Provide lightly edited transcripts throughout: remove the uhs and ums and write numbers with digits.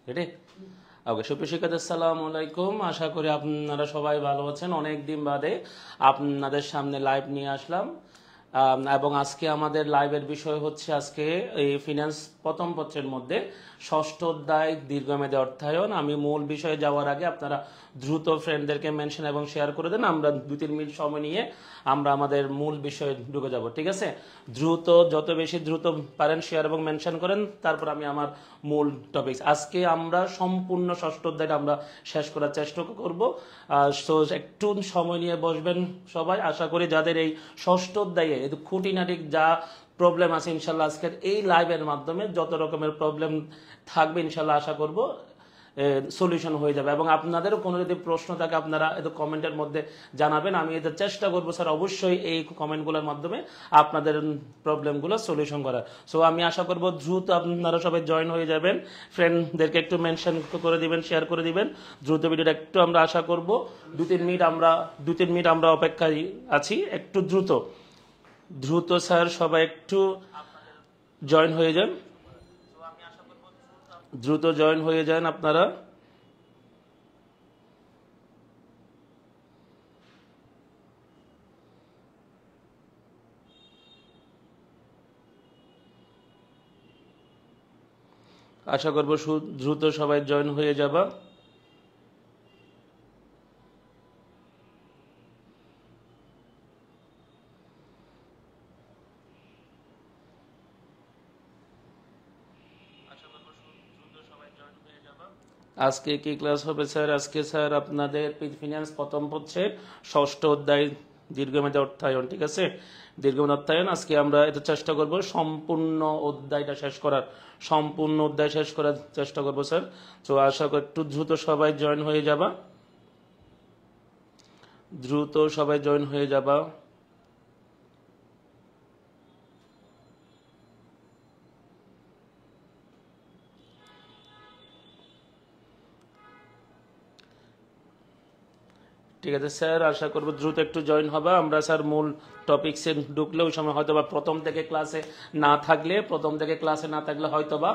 Ready? ওকে, সুপ্রিয় শিক্ষার্থী আসসালামু আলাইকুম। আশা করি আপনারা সবাই ভালো আছেন। অনেক দিন বাদে আপনাদের সামনে লাইভ নিয়ে আসলাম এবং আজকে আমাদের লাইভের বিষয় হচ্ছে আজকে এই ফিনান্স প্রথম পত্রের মধ্যে ষষ্ঠ অধ্যায় দীর্ঘমেয়াদী অর্থায়ন। আমি মূল বিষয়ে যাওয়ার আগে আপনারা দ্রুত ফ্রেন্ডদেরকে মেনশন এবং শেয়ার করে দেন। আমরা 2-3 মিনিট সময় নিয়ে আমরা আমাদের মূল বিষয়ে ঢুকে যাব, ঠিক আছে? দ্রুত, যত বেশি দ্রুত পারেন শেয়ার এবং মেনশন করেন, তারপর আমি আমার মূল টপিক। আজকে আমরা সম্পূর্ণ ষষ্ঠ অধ্যায়টা আমরা শেষ করার চেষ্টা করব। তো একটু সময় নিয়ে বসবেন সবাই। আশা করি যাদের এই ষষ্ঠ অধ্যায়ে খুঁটিনাটি যা প্রবলেম আছে, ইনশাল্লাহ আজকের এই লাইভের মাধ্যমে যত রকমের প্রবলেম থাকবে ইনশাল্লাহ আশা করব সলিউশন হয়ে যাবে। এবং আপনাদেরও কোনো যদি প্রশ্ন থাকে আপনারা কমেন্টের মধ্যে জানাবেন। আমি এদের চেষ্টা করবো স্যার অবশ্যই এই কমেন্টগুলোর মাধ্যমে আপনাদের প্রবলেমগুলো সলিউশন করার। সো আমি আশা করব দ্রুত আপনারা সবাই জয়েন হয়ে যাবেন, ফ্রেন্ডদেরকে একটু মেনশন করে দিবেন, শেয়ার করে দিবেন। দ্রুত ভিডিওটা একটু আমরা আশা করব 2-3 মিনিট আমরা অপেক্ষায় আছি। একটু দ্রুত স্যার সবাই একটু জয়েন হয়ে যান, দ্রুত জয়েন হয়ে যান আপনারা। আশা করবো দ্রুত সবাই জয়েন হয়ে যাবা। আজকে কি ক্লাস হবে স্যার? আজকে স্যার আপনাদের ফিনান্স প্রথম পত্রের ষষ্ঠ অধ্যায় দীর্ঘমেয়াদী অর্থায়ন, ঠিক আছে? দীর্ঘমেয়াদী অর্থায়ন আজকে আমরা এটা চেষ্টা করব সম্পূর্ণ অধ্যায়টা শেষ করার, সম্পূর্ণ অধ্যায় শেষ করার চেষ্টা করব স্যার। তো আশা করি একটু দ্রুত সবাই জয়েন হয়ে যাবা, দ্রুত সবাই জয়েন হয়ে যাবা। ঠিক আছে স্যার, আশা করবো দ্রুত একটু জয়েন হবে। আমরা স্যার মূল টপিকসে ঢুকলে ওই সময় হয়তোবা প্রথম থেকে ক্লাসে না থাকলে হয়তোবা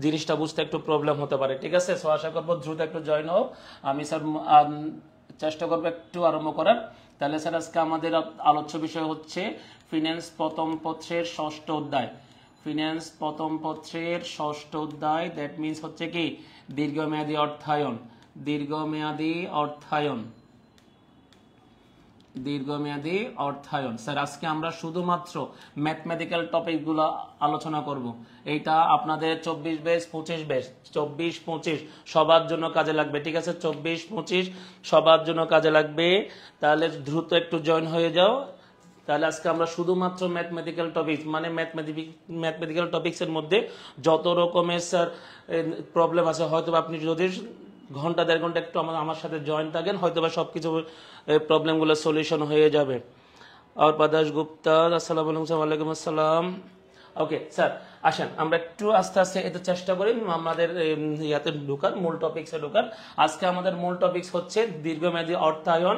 জিনিসটা বুঝতে একটু প্রবলেম হতে পারে, ঠিক আছে? সো আশা করবো দ্রুত একটু জয়েন হোক। আমি স্যার চেষ্টা করবো একটু আরম্ভ করার। তাহলে স্যার আজকে আমাদের আলোচ্য বিষয় হচ্ছে ফিনান্স প্রথম পত্রের ষষ্ঠ অধ্যায়। ফিনান্স প্রথম পত্রের ষষ্ঠ অধ্যায়, দ্যাট মিনস হচ্ছে কি দীর্ঘমেয়াদী অর্থায়ন। দীর্ঘমেয়াদী অর্থায়ন, দীর্ঘমেয়াদী অর্থায়ন। স্যার আজকে আমরা শুধুমাত্র ম্যাথমেটিক্যাল টপিকগুলো আলোচনা করব। এইটা আপনাদের 24-25 সবার জন্য কাজে লাগবে, ঠিক আছে? 24-25 সবার জন্য কাজে লাগবে। তাহলে দ্রুত একটু জয়েন হয়ে যাও। তাহলে আজকে আমরা শুধুমাত্র ম্যাথমেটিক্যাল টপিক, মানে ম্যাথমেটিক্যাল টপিক্সের মধ্যে যত রকমের স্যার প্রবলেম আছে, হয়তো আপনি যদি ঘন্টা 1.5 ঘন্টা একটু আমার সাথে জয়েন থাকেন, হয়তো বা সবকিছু প্রবলেমগুলো সলিউশন হয়ে যাবে। অর্পা দাস গুপ্তা, আসসালামু আলাইকুম। ওয়ালাইকুম আসসালাম। ওকে স্যার, আসেন আমরা একটু আস্তে আস্তে এটা চেষ্টা করি আমাদের ইয়াতে ঢুকার, মূল টপিক্সে ঢুকার। আজকে আমাদের মূল টপিক্স হচ্ছে দীর্ঘমেয়াদী অর্থায়ন,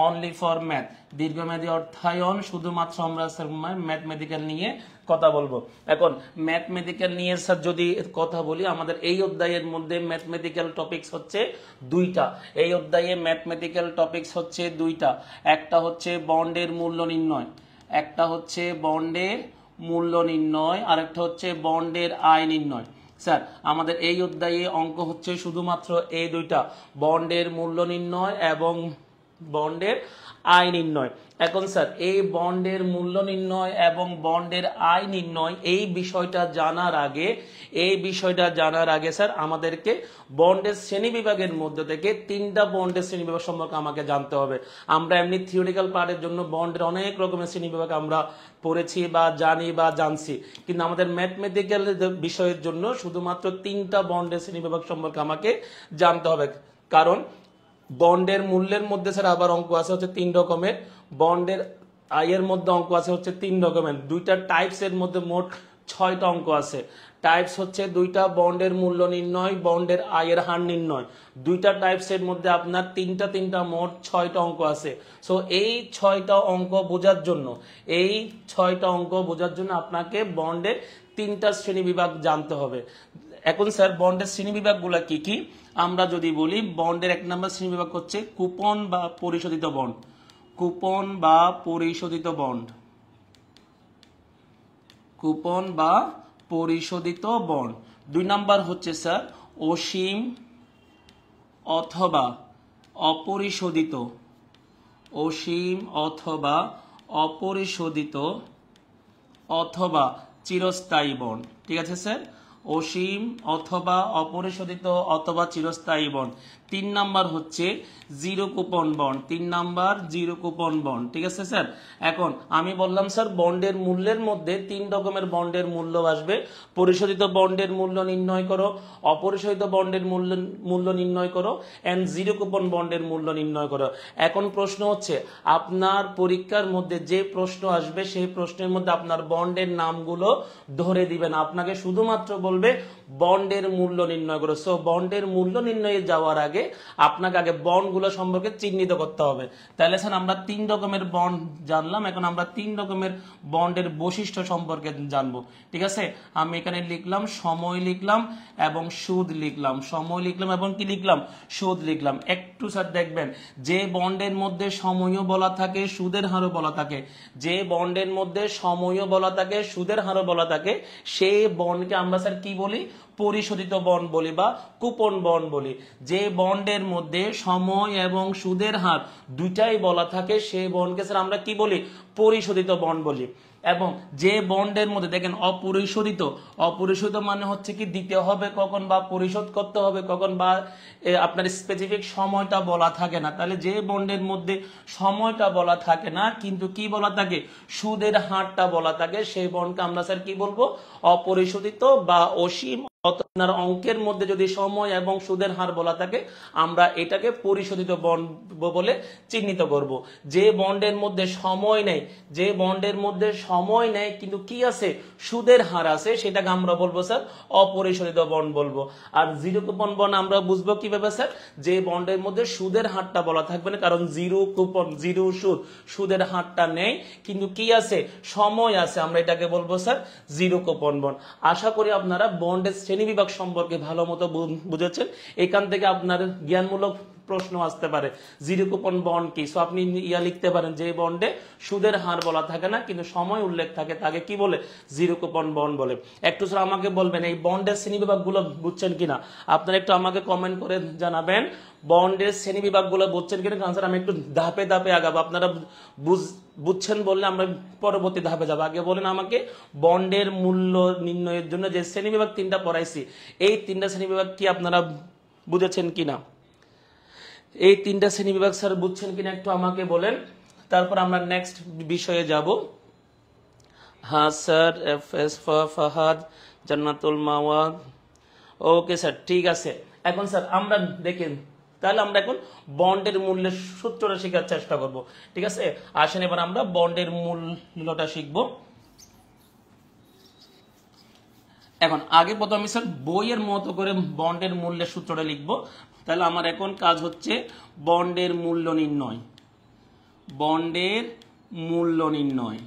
অনলি ফর ম্যাথ। দীর্ঘমেয়াদী অর্থায়ন শুধুমাত্র আমরা স্যার ম্যাথমেটিক্যাল নিয়ে কথা বলবো। এখন ম্যাথমেটিক্যাল নিয়ে স্যার যদি কথা বলি, আমাদের এই অধ্যায়ের মধ্যে ম্যাথমেটিক্যাল টপিক্স হচ্ছে 2টা। এই অধ্যায়ে ম্যাথমেটিক্যাল টপিক্স হচ্ছে 2টা। একটা হচ্ছে বন্ডের মূল্য নির্ণয়, একটা হচ্ছে বন্ডের মূল্য নির্ণয়, আরেকটা হচ্ছে বন্ডের আয় নির্ণয়। স্যার আমাদের এই অধ্যায়ে অঙ্ক হচ্ছে শুধুমাত্র এই 2টা, বন্ডের মূল্য নির্ণয় এবং বন্ডের আয় নির্ণয়। এখন স্যার এই বন্ডের মূল্য নির্ণয় এবং বন্ডের আয় নির্ণয় এই বিষয়টা জানার আগে স্যার আমাদেরকে বন্ডের শ্রেণী বিভাগের মধ্যে থেকে 3টা বন্ডের শ্রেণী বিভাগ সম্পর্কে আমাকে জানতে হবে। আমরা এমনি থিওরিক্যাল পার্টের জন্য বন্ডের অনেক রকমের শ্রেণী বিভাগ আমরা পড়েছি বা জানি বা জানছি, কিন্তু আমাদের ম্যাথমেটিক্যাল বিষয়ের জন্য শুধুমাত্র 3টা বন্ডের শ্রেণী বিভাগ সম্পর্কে আমাকে জানতে হবে। কারণ বন্ডের মূল্যের মধ্যে স্যার আবার অঙ্ক আছে হচ্ছে 3 রকমের, বন্ডের আয়ের মধ্যে অঙ্ক আছে হচ্ছে 3 রকমের, 2টা টাইপস এর মধ্যে মোট 6টা অঙ্ক আছে। টাইপস হচ্ছে 2টা, বন্ডের মূল্য নির্ণয়, বন্ডের আয়ের হার নির্ণয়। 2টা টাইপস এর মধ্যে আপনার 3টা মোট 6টা অঙ্ক আছে। সো এই 6টা অঙ্ক বোঝার জন্য আপনাকে বন্ডের 3টা শ্রেণী বিভাগ জানতে হবে। এখন স্যার বন্ডের শ্রেণীবিভাগগুলো কি কি আমরা যদি বলি, বন্ডের 1 নম্বর শ্রেণীবিভাগ হচ্ছে কুপন বা পরিশোধিত বন্ড। কুপন বা পরিশোধিত বন্ড, কুপন বা পরিশোধিত বন্ড। 2 নম্বর হচ্ছে স্যার অসীম অথবা অপরিশোধিত, অসীম অথবা অপরিশোধিত অথবা চিরস্থায়ী বন্ড। ঠিক আছে স্যার, অসীম অথবা অপরিশোধিত অথবা চিরস্থায়ী বন্ড। 3 নাম্বার হচ্ছে zero coupon bond. 3 number zero coupon bond. ঠিক আছে স্যার, এখন আমি বললাম স্যার বন্ডের মূল্যের মধ্যে 3 রকমের বন্ডের মূল্য আসবে। পরিশোধিত বন্ডের মূল্য নির্ণয় করো, অপরিশোধিত বন্ডের মূল্য নির্ণয় করো, এন্ড জিরো কুপন বন্ডের মূল্য নির্ণয় করো। এখন প্রশ্ন হচ্ছে আপনার পরীক্ষার মধ্যে যে প্রশ্ন আসবে সেই প্রশ্নের মধ্যে আপনার বন্ডের নামগুলো ধরে দিবেন, আপনাকে শুধুমাত্র বলবে বন্ডের মূল্য নির্ণয় করো। সো বন্ডের মূল্য নির্ণয়ে যাওয়ার আগে আপনাকে আগে বন্ডগুলো সম্পর্কে চিহ্নিত করতে হবে। তাহলে স্যার আমরা 3 রকমের বন্ড জানলাম, এখন আমরা 3 রকমের বন্ডের বৈশিষ্ট্য সম্পর্কে জানবো। ঠিক আছে, আমি এখানে লিখলাম সময় লিখলাম এবং সুদ লিখলাম, সময় লিখলাম এবং কি লিখলাম, সুদ লিখলাম। একটু স্যার দেখবেন যে বন্ডের মধ্যে সময়ও বলা থাকে সুদের হারও বলা থাকে, যে বন্ডের মধ্যে সময়ও বলা থাকে সুদের হারও বলা থাকে, সেই বন্ডকে আমরা স্যার কি বলি, পরিশোধিত বন্ড বলি বা কুপন বন্ড বলি। যে বন্ডের মধ্যে সময় এবং সুদের হার দুইটাই বলা থাকে সেই বন্ডকে স্যার আমরা কি বলি, পরিশোধিত বন্ড বলি। এবং যে বন্ডের মধ্যে দেখেন অপরিশোধিত, অপরিশোধিত মানে হচ্ছে কি দিতে হবে কখন বা পরিশোধ করতে হবে কখন বা আপনার স্পেসিফিক সময়টা বলা থাকে না। তাহলে যে বন্ডের মধ্যে সময়টা বলা থাকে না কিন্তু কি বলা থাকে, সুদের হারটা বলা থাকে, সেই বন্ডকে আমরা স্যার কি বলবো, অপরিশোধিত বা অসীম। আপনার অঙ্কের মধ্যে যদি সময় এবং সুদের হার বলা থাকে আমরা এটাকে পরিশোধিত বন্ড বলে চিহ্নিত করব। যে বন্ডের মধ্যে সময় নেই, যে বন্ডের মধ্যে সময় নেই কিন্তু কি আছে, সুদের হার আছে, সেটাকে আমরা বলবো স্যার অপরিশোধিত বন্ড বলবো। আর জিরো কুপন বন্ড আমরা বুঝবো কিভাবে স্যার, যে বন্ডের মধ্যে সুদের হারটা বলা থাকবে না, কারণ জিরো কুপন জিরো সুদ, সুদের হারটা নেই কিন্তু কি আছে, সময় আছে, আমরা এটাকে বলবো স্যার জিরো কুপন বন্ড। আশা করি আপনারা বন্ডের শ্রেণীবিভাগ সম্পর্কে ভালো মতো বুঝেছেন। এখান থেকে আপনার জ্ঞানমূলক প্রশ্ন আসতে পারে, জিরো কুপন বন্ড কি। সো আপনি লিখতে পারেন যে বন্ডে সুদের হার বলা থাকে না কিন্তু সময় উল্লেখ থাকে তাকে কি বলে, জিরো কুপন বন্ড বলে। একটু স্যার আমাকে বলবেন এই বন্ডের শ্রেণীবিভাগগুলো বুঝছেন কিনা, আপনারা একটু আমাকে কমেন্ট করে জানাবেন বন্ডের শ্রেণীবিভাগগুলো বুঝছেন কিনা। কারণ স্যার আমি একটু ধাপে ধাপে আগাবো, আপনারা বুঝছেন বললে আমরা পরবর্তী ধাপে যাবো। আগে বলেন আমাকে বন্ডের মূল্য নির্ণয়ের জন্য যে শ্রেণীবিভাগ 3টা পড়াইছি এই 3টা শ্রেণীবিভাগ কি আপনারা বুঝেছেন কিনা, এই 3টা শ্রেণীবিভাগ স্যার বুঝছেন কিনা একটু আমাকে বলেন, তারপর আমরা নেক্সট বিষয়ে যাব। হ্যাঁ স্যার, এফ এস ফাহাদ, জান্নাতুল মাওয়াদ, ওকে স্যার ঠিক আছে। এখন স্যার আমরা দেখেন তাহলে আমরা এখন বন্ডের মূল্যের সূত্রটা শেখার চেষ্টা করব। ঠিক আছে, আসেন এবার আমরা বন্ডের মূল্যটা শিখব। এখন আগে প্রথমে স্যার বইয়ের মতো করে বন্ডের মূল্যের সূত্রটা লিখব। তাহলে আমার এখন কাজ হচ্ছে বন্ডের মূল্য নির্ণয়, বন্ডের মূল্য নির্ণয়,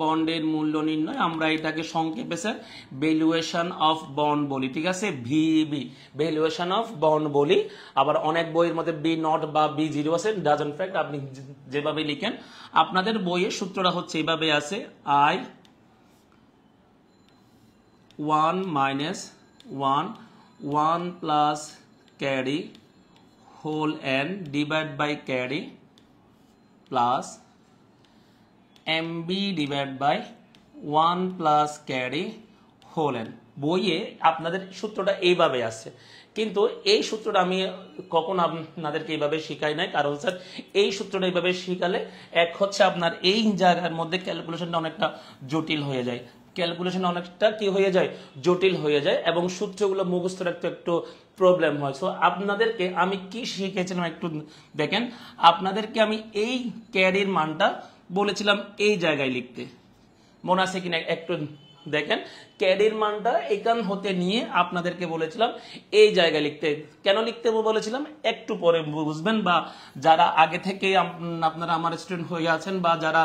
বন্ডের মূল্য নির্ণয় আমরা এটাকে সংক্ষেপে স্যার ভ্যালুয়েশন অফ বন্ড বলি। ঠিক আছে, ভিবি, ভ্যালুয়েশন অফ বন্ড বলি। আবার অনেক বইয়ের মধ্যে বি নট বা বি জিরো আছে, ডাজন্ট ফ্যাক্ট, আপনি যেভাবে লিখেন আপনাদের বইয়ের সূত্রটা হচ্ছে এইভাবে আছে, I 1 minus 1 1 plus carry whole n divided by carry plus mb divided by 1 plus carry whole n। বইয়ে আপনাদের সূত্রটা এইভাবে আছে কিন্তু এই সূত্রটা আমি কখনো আপনাদেরকে এইভাবে শিখাই নাই, কারণ স্যার এই সূত্রটা এইভাবে শিখালে এক হচ্ছে আপনার এই জায়গার মধ্যে ক্যালকুলেশনটা অনেকটা জটিল হয়ে যায়, ক্যালকুলেশন অনেকটা কি হয়ে যায়, জটিল হয়ে যায় এবং সূত্রগুলো মুখস্থ রাখতে একটু প্রবলেম হয়। সো আপনাদেরকে আমি কি শিখেছিলাম একটু দেখেন, আপনাদেরকে আমি এই ক্যারির মানটা বলেছিলাম এই জায়গায় লিখতে, মনে আছে কিনা একটু দেখেন। ক্যারির মানটা এখান হতে নিয়ে আপনাদেরকে বলেছিলাম এই জায়গায় লিখতে। কেন লিখতে বলেছিলাম একটু পরে বুঝবেন, বা যারা আগে থেকে আপনারা আমার স্টুডেন্ট হয়ে আছেন বা যারা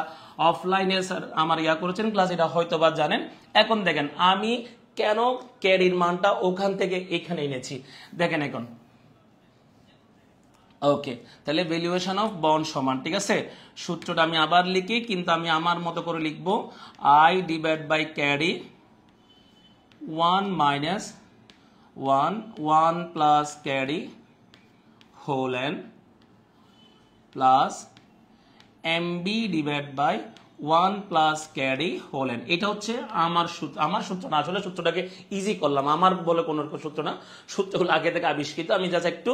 অফলাইনে স্যার আমার করেছেন ক্লাস, এটা হয়তো বা জানেন। এখন দেখেন আমি কেন ক্যারির মানটা ওখান থেকে এখানে এনেছি দেখেন এখন। ওকে, তাহলে ভ্যালুয়েশন অফ বন্ড সমান, ঠিক আছে, সূত্রটা আমি আবার লিখি, কিন্তু আমি আমার মতো করে লিখব, i divide by carry 1 minus 1 plus carry whole n plus MB divide by 1 plus carry whole n. এটা হচ্ছে আমার সূত্র না, আসলে সূত্রটাকে ইজি করলাম, আমার বলে কোনো সূত্র না, সূত্রগুলো আগে থেকে আবিষ্কৃত, আমি জাস্ট একটু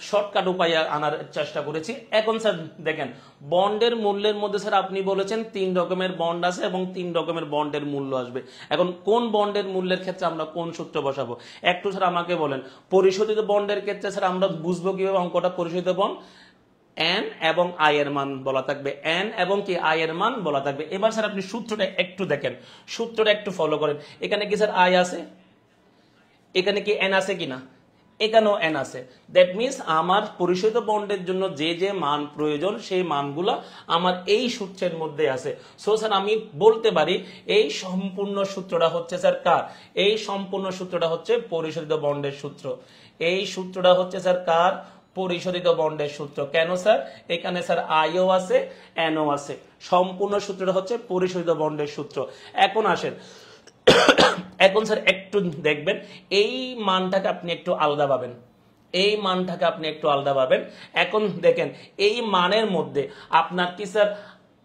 শর্টকাট উপায়ে আনার চেষ্টা করেছি। এখন স্যার দেখেন, বন্ডের মূল্যের মধ্যে স্যার আপনি বলেছেন 3 রকমের বন্ড আছে এবং 3 রকমের বন্ডের মূল্য আসবে। এখন কোন বন্ডের মূল্যের ক্ষেত্রে আমরা কোন সূত্র বসাবো একটু স্যার আমাকে বলেন। পরিশোধিত বন্ডের ক্ষেত্রে স্যার আমরা বুঝবো কিভাবে অঙ্কটা? পরিশোধিত বন্ড এন এবং আই এর মান বলা থাকবে, এন এবং কি আই এর মান বলা থাকবে। এবার স্যার আপনি সূত্রটা একটু দেখেন, সূত্রটা একটু ফলো করেন। এখানে কি স্যার আই আছে? এখানে কি এন আছে কিনা? এখানেও এন আছে। দ্যাট মিনস আমার পরিশোধিত বন্ডের জন্য যে যে মান প্রয়োজন সেই মানগুলো আমার এই সূত্রের মধ্যে আছে। সো স্যার আমি বলতে পারি এই সম্পূর্ণ সূত্রটা হচ্ছে স্যার কার? এই সম্পূর্ণ সূত্রটা হচ্ছে পরিশোধিত বন্ডের সূত্র। এই সূত্রটা হচ্ছে স্যার কার? পরিশোধিত বন্ডের সূত্র। কেন স্যার? এখানে স্যার আইও আছে, এনও আছে। সম্পূর্ণ সূত্রটা হচ্ছে পরিশোধিত বন্ডের সূত্র। এখন আসেন, এখন স্যার একটু দেখবেন, এই মানটাকে আপনি একটু আলাদা পাবেন, এই মানটাকে আপনি একটু আলাদা পাবেন। এখন দেখেন এই মানের মধ্যে আপনার কি স্যার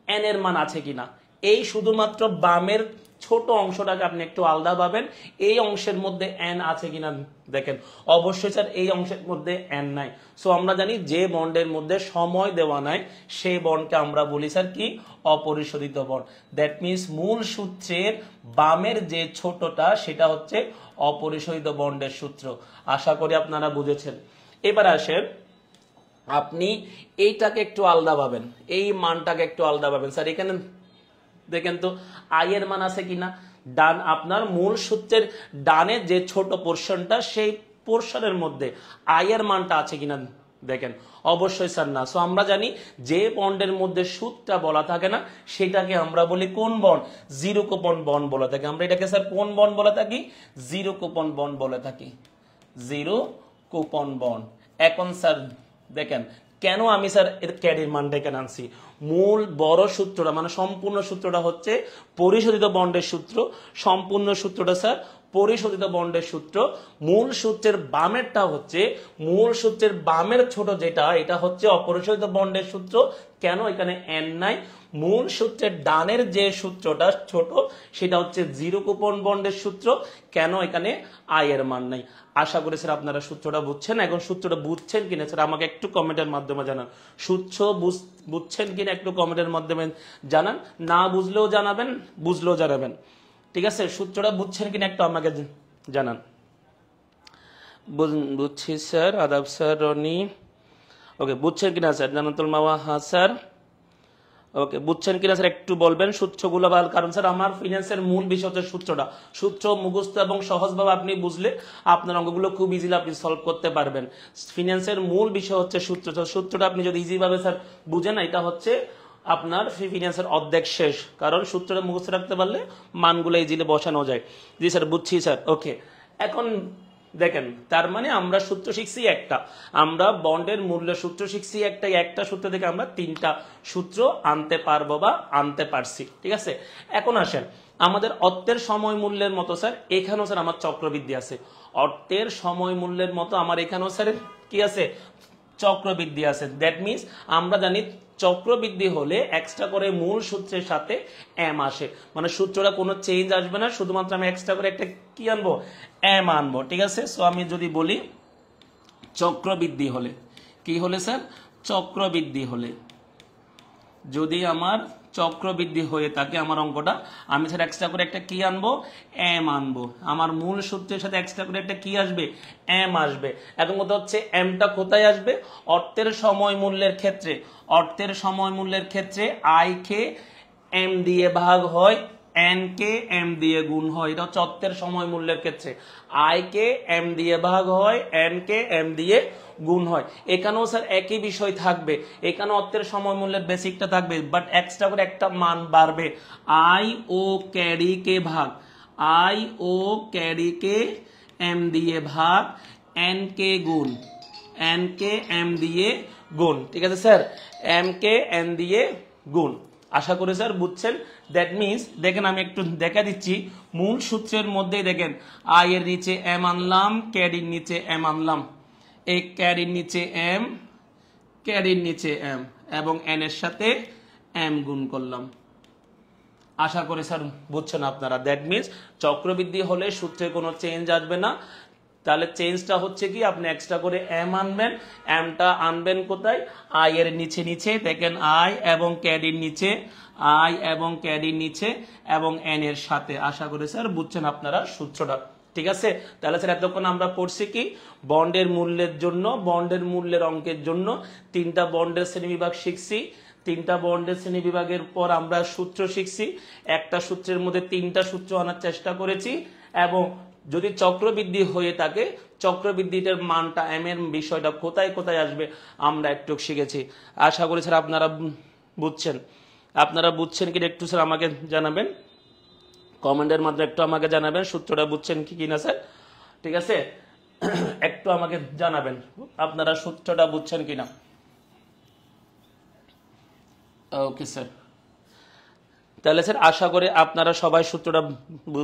এন এর মান আছে কিনা? এই শুধুমাত্র বামের ছোট অংশটাকে আপনি একটু আলাদা পাবেন, এই অংশের মধ্যে এন আছে কিনা দেখেন। অবশ্যই স্যার এই অংশের মধ্যে এন নাই। সো আমরা জানি যে বন্ডের মধ্যে সময় দেওয়া নাই সেই বন্ডকে আমরা বলি স্যার কি? অপরিশোধিত বন্ড। দ্যাট মিনস মূল সূত্রের বামের যে ছোটটা সেটা হচ্ছে অপরিশোধিত বন্ডের সূত্র। আশা করি আপনারা বুঝেছেন। এবার আসেন, আপনি এইটাকে একটু আলাদা পাবেন, এই মানটাকে একটু আলাদা পাবেন। স্যার এখানে দেখেন তো আই এর মান আছে কিনা? ডান, আপনার মূল সূত্রের ডানে যে ছোট পোর্শনটা সেই পোর্শনের মধ্যে আই এর মানটা আছে কিনা দেখেন। অবশ্যই স্যার না। সো আমরা জানি যে বন্ডের মধ্যে সুদটা বলা থাকে না সেটাকে আমরা বলি কোন বন্ড? জিরো কুপন বন্ড বলে থাকি। আমরা এটাকে স্যার কোন বন্ড বলে থাকি? জিরো কুপন বন্ড বলে থাকি, জিরো কুপন বন্ড। এখন স্যার দেখেন কেন আমি স্যার এর ক্যারির মান ডেকে আনছি। মূল বড় সূত্রটা মানে সম্পূর্ণ সূত্রটা হচ্ছে পরিশোধিত বন্ডের সূত্র। সম্পূর্ণ সূত্রটা স্যার পরিশোধিত বন্ডের সূত্র। মূল সূত্রের বামেরটা হচ্ছে, মূল সূত্রের বামের ছোট যেটা, এটা হচ্ছে অপরিশোধিত বন্ডের সূত্র। কেন এখানে এন নাই? মূল সূত্রের ডানের যে সূত্রটা ছোট সেটা হচ্ছে জিরো কুপন বন্ডের সূত্র। কেন এখানে আই এর মান নাই? আশা করি স্যার আপনারা সূত্রটা বুঝছেন। এখন সূত্রটা বুঝছেন কিনা স্যার আমাকে একটু কমেন্টের মাধ্যমে জানান। সূত্র বুঝছেন কিনা একটু কমেন্টের মাধ্যমে জানান। না বুঝলেও জানাবেন, বুঝলেও জানাবেন, ঠিক আছে? সূত্রটা বুঝছেন কিনা একটু আমাকে জানান। বুঝছি স্যার। আদাব স্যার, রনি। ওকে, বুঝছেন কিনা স্যার? জানাতুল মাওয়া, হ্যাঁ স্যার। ওকে, বুঝছেন কিনা স্যার একটু বলবেন সূত্রগুলো। কারণ স্যার আমার ফিনান্সের মূল বিষয় হচ্ছে সূত্রটা। সূত্র মুখস্থ এবং সহজভাবে আপনি বুঝলে আপনার অঙ্কগুলো খুব ইজিলি আপনি সলভ করতে পারবেন। ফিনান্সের মূল বিষয় হচ্ছে সূত্র। সূত্রটা আপনি যদি ইজিভাবে স্যার বুঝেন, এটা হচ্ছে আপনার ফিনান্সের অর্ধেক শেষ। কারণ সূত্রটা মুখস্থ রাখতে পারলে মানগুলো ইজিলি বসানো যায়। জি স্যার, বুঝছি স্যার। ওকে, এখন দেখেন তার মানে আমরা সূত্র শিখছি একটা, আমরা বন্ডের মূল্য সূত্র শিখছি একটা সূত্র থেকে আমরা 3টা সূত্র আনতে পারবো বা আনতে পারছি, ঠিক আছে? এখন আসেন আমাদের অর্থের সময় মূল্যের মতো স্যার এখানেও স্যার আমার চক্রবৃদ্ধি আছে। অর্থের সময় মূল্যের মতো আমার এখানেও স্যার কি আছে? চক্রবৃদ্ধি আছে। দ্যাট মিনস আমরা জানি চক্রবৃদ্ধি হলে এক্সট্রা করে মূল সূত্রের সাথে এম আসে, মানে সূত্রটা কোনো চেঞ্জ আসবে না, শুধুমাত্র আমি এক্সট্রা করে একটা কি আনবো? এম আনবো, ঠিক আছে? সো আমি যদি বলি চক্রবৃদ্ধি হলে, কি হলে স্যার? চক্রবৃদ্ধি হলে, যদি আমার চক্রবৃদ্ধি হয়ে থাকে আমার অঙ্কটা, আমি স্যার এক্সট্রা করে একটা কি আনবো? এম আনবো। আমার মূল সূত্রের সাথে এক্সট্রা করে একটা কি আসবে? এম আসবে। এখন কথা হচ্ছে এমটা কোথায় আসবে? অর্থের সময় মূল্যের ক্ষেত্রে। অর্থের সময় মূল্যের ক্ষেত্রে আই কে এম দিয়ে ভাগ হয়, এন কে এম দিয়ে গুণ হয়। এটা হচ্ছে অর্থের সময় মূল্যের ক্ষেত্রে। আই কে এম দিয়ে ভাগ হয়, এন কে এম দিয়ে গুণ হয়। এখানেও স্যার একই বিষয় থাকবে, এখানে অর্থের সময় মূল্যের বেসিকটা থাকবে, বাট এক্সট্রা করে একটা মান বাড়বে। আই ও ক্যারি কে ভাগ, আই ও ক্যারিকে এম দিয়ে ভাগ, এন কে গুণ, এন কে এম দিয়ে গুণ। ঠিক আছে স্যার, এম কে এন দিয়ে গুণ। আশা করি স্যার বুঝছেন। দ্যাট মিনস দেখেন আমি একটু দেখা দিচ্ছি, মূল সূত্রের মধ্যেই দেখেন আই এর নিচে এম আনলাম, ক্যারির নিচে এম আনলাম, এই ক্যারির নিচে এম, ক্যারির নিচে এম, এবং এন এর সাথে এম গুণ করলাম। আশা করি স্যার বুঝছেন আপনারা। দ্যাট মিনস চক্রবৃদ্ধি হলে সূত্রে কোনো চেঞ্জ আসবে না। তাহলে চেঞ্জটা হচ্ছে কি, আপনি এক্সট্রা করে এম আনবেন, এমটা আনবেন কোথায়, আই এর নিচে নিচে দেখেন আই এবং ক্যাডির নিচে, আই এবং ক্যাডির নিচে এবং এন এর সাথে। আশা করি স্যার বুঝছেন আপনারা সূত্রটা। ঠিক আছে, তাহলে স্যার এতক্ষণ আমরা পড়ছি কি, বন্ডের মূল্যের জন্য, বন্ডের মূল্যের অঙ্কের জন্য তিনটা বন্ডের শ্রেণীবিভাগ শিখছি। তিনটা বন্ডের শ্রেণী বিভাগের পর আমরা সূত্র শিখছি, একটা সূত্রের মধ্যে তিনটা সূত্র আনার চেষ্টা করেছি, এবং যদি চক্রবৃদ্ধি হয়ে থাকে চক্রবৃদ্ধিটার মানটা এম এর বিষয়টা কোথায় কোথায় আসবে আমরা একটু শিখেছি। আশা করি স্যার আপনারা বুঝছেন। আপনারা বুঝছেন কিনা একটু স্যার আমাকে জানাবেন, কমেন্টের মাধ্যমে একটু আমাকে জানাবেন সূত্রটা বুঝছেন কি কিনা স্যার। ঠিক আছে, একটু আমাকে জানাবেন আপনারা সূত্রটা বুঝছেন কিনা। ওকে স্যার, তাহলে স্যার আশা করি আপনারা সবাই সূত্রটা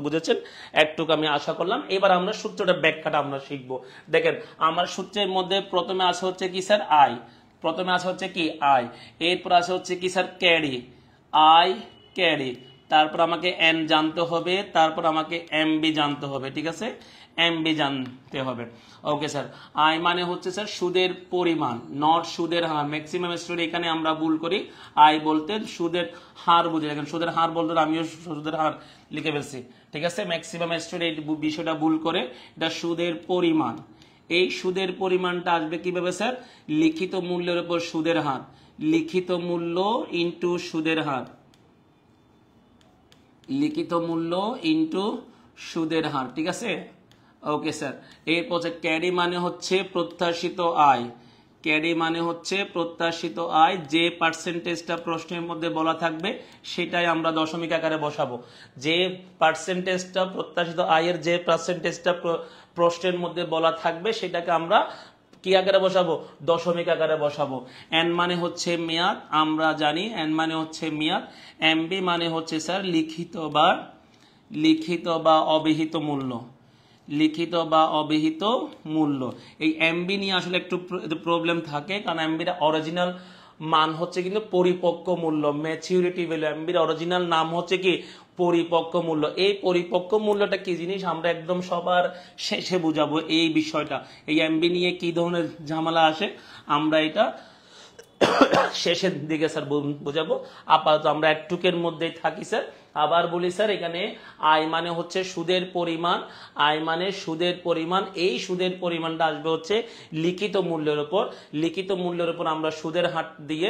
বুঝেছেন, একটুকু আমি আশা করলাম। এবার আমরা সূত্রটা ব্যাখ্যাটা আমরা শিখবো। দেখেন আমার সূত্রের মধ্যে প্রথমে আসে হচ্ছে কি স্যার আই, প্রথমে আসে হচ্ছে কি আই, এরপর আসে হচ্ছে কি স্যার ক্যারি, আই ক্যারি, তারপর আমাকে এন জানতে হবে, তারপর আমাকে এমবি জানতে হবে। ঠিক আছে, এমবি জানতে হবে। ওকে স্যার, আই মানে হচ্ছে স্যার সুদের পরিমাণ, নট সুদের হার। ম্যাক্সিমাম স্টুডেন্ট এখানে আমরা ভুল করি, আই বলতে সুদের হার বুঝে, দেখেন সুদের হার বলতে আমিও সুদের হার লিখে ফেলছি। ঠিক আছে, ম্যাক্সিমাম স্টুডেন্ট এই বিষয়টা ভুল করে, এটা সুদের পরিমাণ। এই সুদের পরিমাণটা আসবে কিভাবে স্যার, লিখিত মূল্যের উপর সুদের হার, লিখিত মূল্য ইনটু সুদের হার, লিখিত মূল্য ইনটু সুদের হার। ঠিক আছে, ওকে স্যার। এরপর ক্যারি মানে হচ্ছে প্রত্যাশিত আয়, ক্যারি মানে হচ্ছে প্রত্যাশিত আয়, যে পার্সেন্টেজটা প্রশ্নের মধ্যে বলা থাকবে সেটাই আমরা দশমিক আকারে বসাবো। যে পার্সেন্টেজটা প্রত্যাশিত আয়ের যে পার্সেন্টেজটা প্রশ্নের মধ্যে বলা থাকবে সেটাকে আমরা কি আকারে বসাবো, দশমিক আকারে বসাবো। এন মানে হচ্ছে মেয়াদ, আমরা জানি এন মানে হচ্ছে মেয়াদ। এমবি মানে হচ্ছে স্যার লিখিত বা অবিহিত মূল্য, লিখিত বা অবিহিত মূল্য। এই এমবি নিয়ে আসলে একটু প্রবলেম থাকে, কারণ এমবির অরিজিনাল মান হচ্ছে কিন্তু পরিপক্ক মূল্য, ম্যাচিউরিটি ভ্যালু। এমবির অরিজিনাল নাম হচ্ছে কি পরিপক্ক মূল্য। এই পরিপক্ক মূল্যটা কি জিনিস আমরা একদম সবার শেষে বুঝাবো এই বিষয়টা। এই এমবি নিয়ে কি ধরনের ঝামেলা আসে আমরা এটা শেষের দিকে স্যার বুঝাবো। আপাতত আমরা একটুকের মধ্যেই থাকি স্যার। আবার বলি স্যার, এখানে আয় মানে হচ্ছে সুদের পরিমাণ, আয় মানে সুদের পরিমাণ, এই সুদের পরিমাণটা আসবে হচ্ছে লিখিত মূল্যের উপর, লিখিত মূল্যের উপর আমরা সুদের হার দিয়ে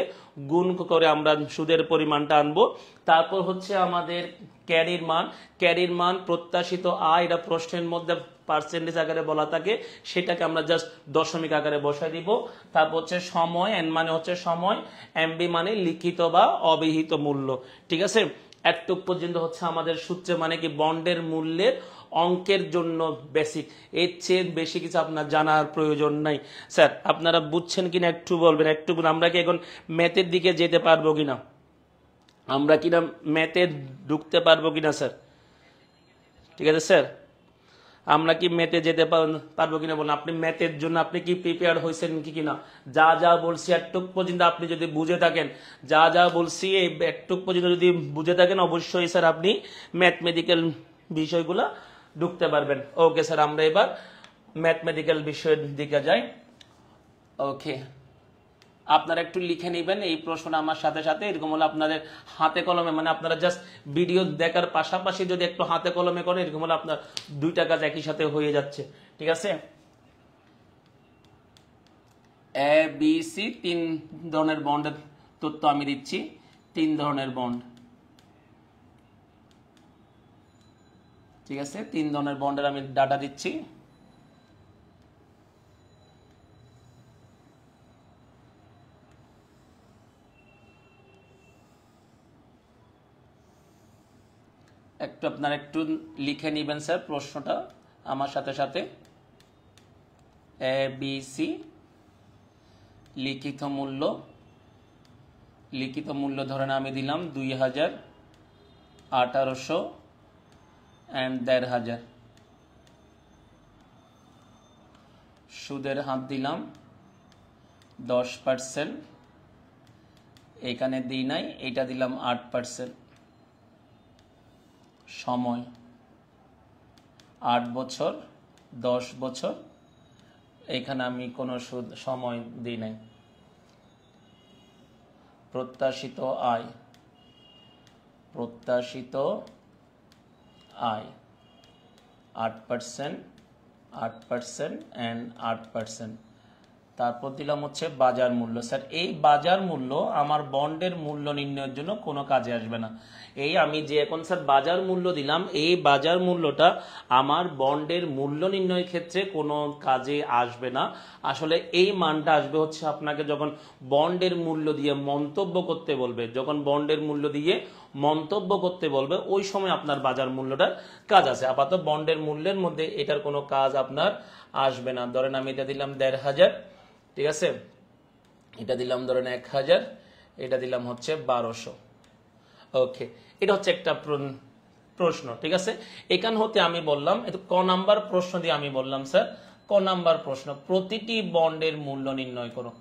গুণ করে আমরা সুদের পরিমাণটা আনবো। তারপর হচ্ছে আমাদের ক্যারির মান, ক্যারির মান প্রত্যাশিত আয়, এটা প্রশ্নের মধ্যে পার্সেন্টেজ আকারে বলা থাকে, সেটাকে আমরা জাস্ট দশমিক আকারে বসাই দিব। তারপর হচ্ছে সময়, এন মানে হচ্ছে সময়, এমবি মানে লিখিত বা অবিহিত মূল্য। ঠিক আছে, এতটুক পর্যন্ত হচ্ছে আমাদের সূত্রে, মানে কি বন্ডের মূল্যের অঙ্কের জন্য বেসিক। এর চেয়ে বেশি কিছু আপনার জানার প্রয়োজন নাই। স্যার আপনারা বুঝছেন কিনা একটু বলবেন, একটু আমরা কি এখন ম্যাথের দিকে যেতে পারবো কিনা, আমরা কিনা ম্যাথে ঢুকতে পারবো কিনা স্যার। ঠিক আছে স্যার, আমরা কি ম্যাথে যেতে পারবো কিনা বলুন। আপনি ম্যাথের জন্য আপনি কি প্রিপেয়ার হয়েছেন কি কিনা, যা যা বলছি একটুক পর্যন্ত আপনি যদি বুঝে থাকেন, যা যা বলছি এই একটুক পর্যন্ত যদি বুঝে থাকেন, অবশ্যই স্যার আপনি ম্যাথমেটিক্যাল বিষয়গুলো ঢুকতে পারবেন। ওকে স্যার, আমরা এবার ম্যাথমেটিক্যাল বিষয়ের দিকে যাই। ওকে, আপনারা একটু লিখে নেবেন এই প্রশ্নটা আমার সাথে সাথে, এরকম হলে আপনাদের হাতে কলমে, মানে আপনারা জাস্ট ভিডিও দেখার পাশাপাশি যদি একটু হাতে কলমে করেন, এরকম হলে আপনার দুইটা কাজ একই সাথে হয়ে যাচ্ছে। ঠিক আছে, এ বি সি তিন ধরনের বন্ডের তথ্য আমি দিচ্ছি, তিন ধরনের বন্ড। ঠিক আছে, তিন ধরনের বন্ডের আমি ডাটা দিচ্ছি। একটু আপনারা একটু লিখে নেবেন স্যার প্রশ্নটা আমার সাথে সাথে। ABC লিখিত মূল্য ধরেন আমি দিলাম 2000, 1800 and 1500। সুদের হার দিলাম 10%, এখানে দিই নাই, এটা দিলাম 8%। সময় 8 বছর, 10 বছর, এখানে আমি কোনো সময় দিই নাই। প্রত্যাশিত আয় 8%, 8% and 8%। তারপর দিলাম হচ্ছে বাজার মূল্য। স্যার এই বাজার মূল্য আমার বন্ডের মূল্য নির্ণয়ের জন্য কোনো কাজে আসবে না। এই আমি যে এখন স্যার বাজার মূল্য দিলাম, এই বাজার মূল্যটা আমার বন্ডের মূল্য নির্ণয়ের ক্ষেত্রে কোনো কাজে আসবে না। আসলে এই মানটা আসবে হচ্ছে আপনাকে যখন বন্ডের মূল্য দিয়ে মন্তব্য করতে বলবে, যখন বন্ডের মূল্য দিয়ে মন্তব্য করতে বলবে ওই সময় আপনার বাজার মূল্যটার কাজ আছে। আপাতত বন্ডের মূল্যের মধ্যে এটার কোনো কাজ আপনার আসবে না। ধরেন আমি এটা দিলাম 1500, ঠিক আছে, এটা দিলাম ধরেন 1000, এটা দিলাম হচ্ছে 1200। ওকে, এটা হচ্ছে একটা প্রশ্ন, ঠিক আছে। এখান হতে আমি বললাম ক নাম্বার প্রশ্ন দিয়ে আমি বললাম স্যার ক নাম্বার প্রশ্ন, প্রতিটি বন্ডের মূল্য নির্ণয় করো।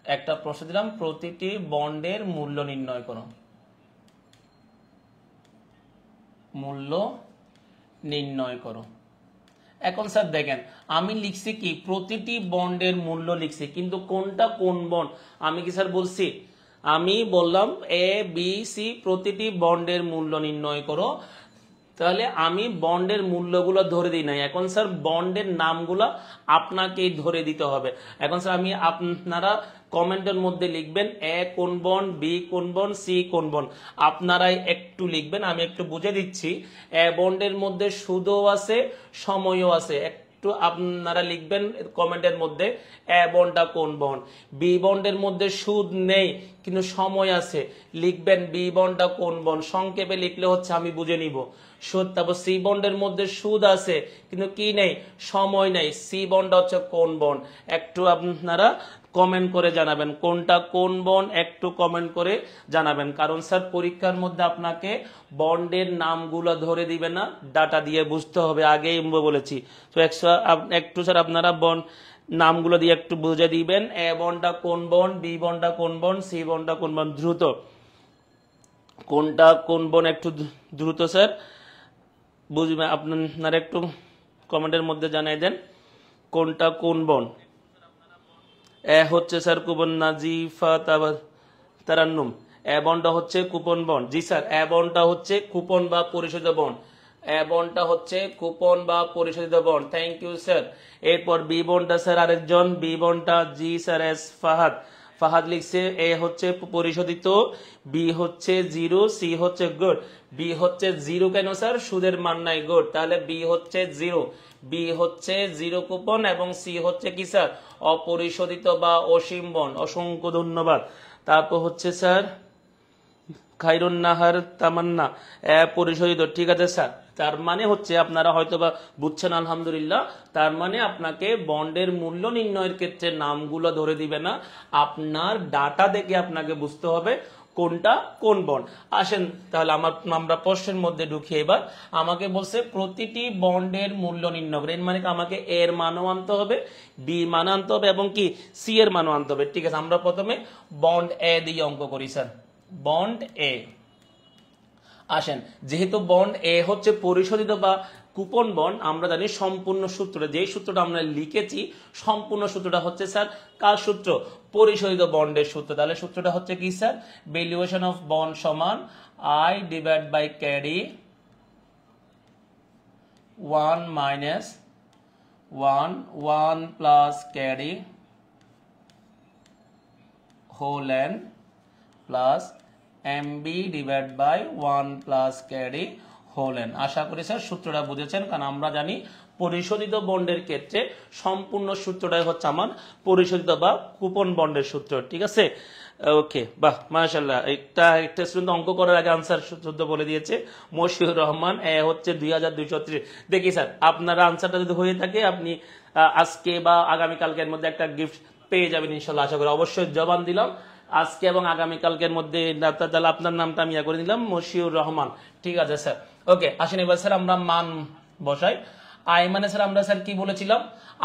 একটা প্রশ্ন দিলাম, প্রতিটি বন্ডের মূল্য নির্ণয় করো, মূল্য নির্ণয় করো। এখন স্যার দেখেন আমি লিখছি কি প্রতিটি বন্ডের মূল্য লিখছি, কিন্তু কোনটা কোন বন্ড আমি কি স্যার বলছি? আমি বললাম ABC প্রতিটি বন্ডের মূল্য নির্ণয় করো। তাহলে আমি বন্ডের মূল্যগুলো ধরে দিই নাই, এখন স্যার বন্ডের নামগুলো আপনাকেই ধরে দিতে হবে। এখন স্যার আমি আপনারা কমেন্টের মধ্যে লিখবেন A কোন বন্ড, B কোন বন্ড, C কোন বন্ড, আপনারাই একটু লিখবেন, আমি একটু বুঝে দিচ্ছি। A বন্ডের মধ্যে সুদও আছে, সময়ও আছে, একটু আপনারা লিখবেন কমেন্টের মধ্যে A বন্ডটা কোন বন্ড। B বন্ডের মধ্যে সুদ নেই কিন্তু সময় আছে, লিখবেন B বন্ডটা কোন বন্ড, সংক্ষেপে লিখলে হচ্ছে আমি বুঝে নিব। সুদ, তারপর C বন্ডের মধ্যে সুদ আছে কিন্তু কি নেই, সময় নেই, C বন্ডটা হচ্ছে কোন বন্ড। একটু আপনারা কমেন্ট করে জানাবেন কোনটা কোন বন্ড, একটু কমেন্ট করে জানাবেন, কারণ স্যার পরীক্ষার মধ্যে আপনাকে বন্ডের নামগুলো ধরে দিবে না, ডাটা দিয়ে বুঝতে হবে, আগেই বলেছি। তো একটু স্যার আপনারা বন্ড নামগুলো দিয়ে একটু বুঝে দিবেন, A বন্ডটা কোন বন্ড, B বন্ডটা কোন বন্ড, C বন্ডটা কোন বন্ড, দ্রুত কোনটা কোন বন্ড একটু দ্রুত স্যার বুঝবেন, আপনারা একটু কমেন্টের মধ্যে জানিয়ে দেন কোনটা কোন বন্ড। এ হচ্ছে স্যার কুপন নাজিফা তারান্নুম, এ বন্ডটা হচ্ছে কুপন বন্ড। জি স্যার, এ বন্ডটা হচ্ছে কুপন বা পরিশোধিত বন্ড, এ বন্ডটা হচ্ছে কুপন বা পরিশোধিত বন্ড। Thank you sir. এরপর বি বন্ডটা স্যার আরেকজন, বি বন্ডটা জি স্যার এস ফাহাদ লিখছে, এ হচ্ছে পরিশোধিত, বি হচ্ছে জিরো, সি হচ্ছে গুড। বি হচ্ছে জিরো কেন স্যার? সুদের মান নাই, গুড। তাহলে বি হচ্ছে জিরো, বি হচ্ছে জিরো কুপন এবং সি হচ্ছে কি স্যার অপরিশোধিত বা অসীম বন্ড। অসংখ্য ধন্যবাদ। তারপর হচ্ছে স্যার খাইরুন নাহার তামান্না, পরিশোধিত, ঠিক আছে স্যার। তার মানে হচ্ছে আপনারা হয়তোবা বুঝছেন আলহামদুলিল্লাহ। তার মানে আপনাকে বন্ডের মূল্য নির্ণয়ের ক্ষেত্রে নামগুলো ধরে দিবে না, আপনার ডাটা দেখে আপনাকে বুঝতে হবে কোনটা কোন বন্ড। আসেন তাহলে আমরা প্রশ্নের মধ্যে ঢুকি। এবার আমাকে বলছে প্রতিটি বন্ডের মূল্য নির্ণয় করে, মানে আমাকে এর মানও আনতে হবে, বি মান আনতে হবে এবং কি সি এর মানও আনতে হবে। ঠিক আছে, আমরা প্রথমে বন্ড এ দিয়ে অঙ্ক করি স্যার। বন্ড এ, আসেন যেহেতু বন্ড এ হচ্ছে পরিশোধিত বা কুপন বন্ড, আমরা জানি সম্পূর্ণ সূত্রটা, যে সূত্রটা আমরা লিখেছি সম্পূর্ণ সূত্রটা হচ্ছে স্যার কার সূত্র? পরিশোধিত বন্ডের সূত্র। তাহলে সূত্রটা হচ্ছে কি স্যার? ভ্যালুয়েশন অফ বন্ড সমান I divide by carry 1 minus 1 plus carry whole n plus MB divide by 1 plus carry whole n. আশা করি স্যার সূত্রটা বুঝেছেন, কারণ আমরা জানি পরিশোধিত বন্ডের ক্ষেত্রে সম্পূর্ণ সূত্রটাই হচ্ছে আমার পরিশোধিত বা কুপন বন্ডের সূত্র। ঠিক আছে, ওকে, বাহ, মাশাআল্লাহ। একটা স্টুডেন্ট অঙ্ক করার আগে আনসার শুদ্ধ বলে দিয়েছে। মশিউর রহমান হচ্ছে 2230। দেখি স্যার, আপনারা আনসারটা যদি হয়ে থাকে আপনি আজকে বা আগামীকালকের মধ্যে একটা গিফট পেয়ে যাবেন ইনশাল্লাহ, আশা করি। অবশ্যই জবান দিলাম আজকে এবং আগামীকালকের মধ্যে। তাহলে আপনার নামটা আমি করে দিলাম, মশিউর রহমান। ঠিক আছে স্যার। ওকে, আসেন এবার স্যার আমরা মান বসাই। আয় মানে স্যার আমরা স্যার কি বলেছিলাম?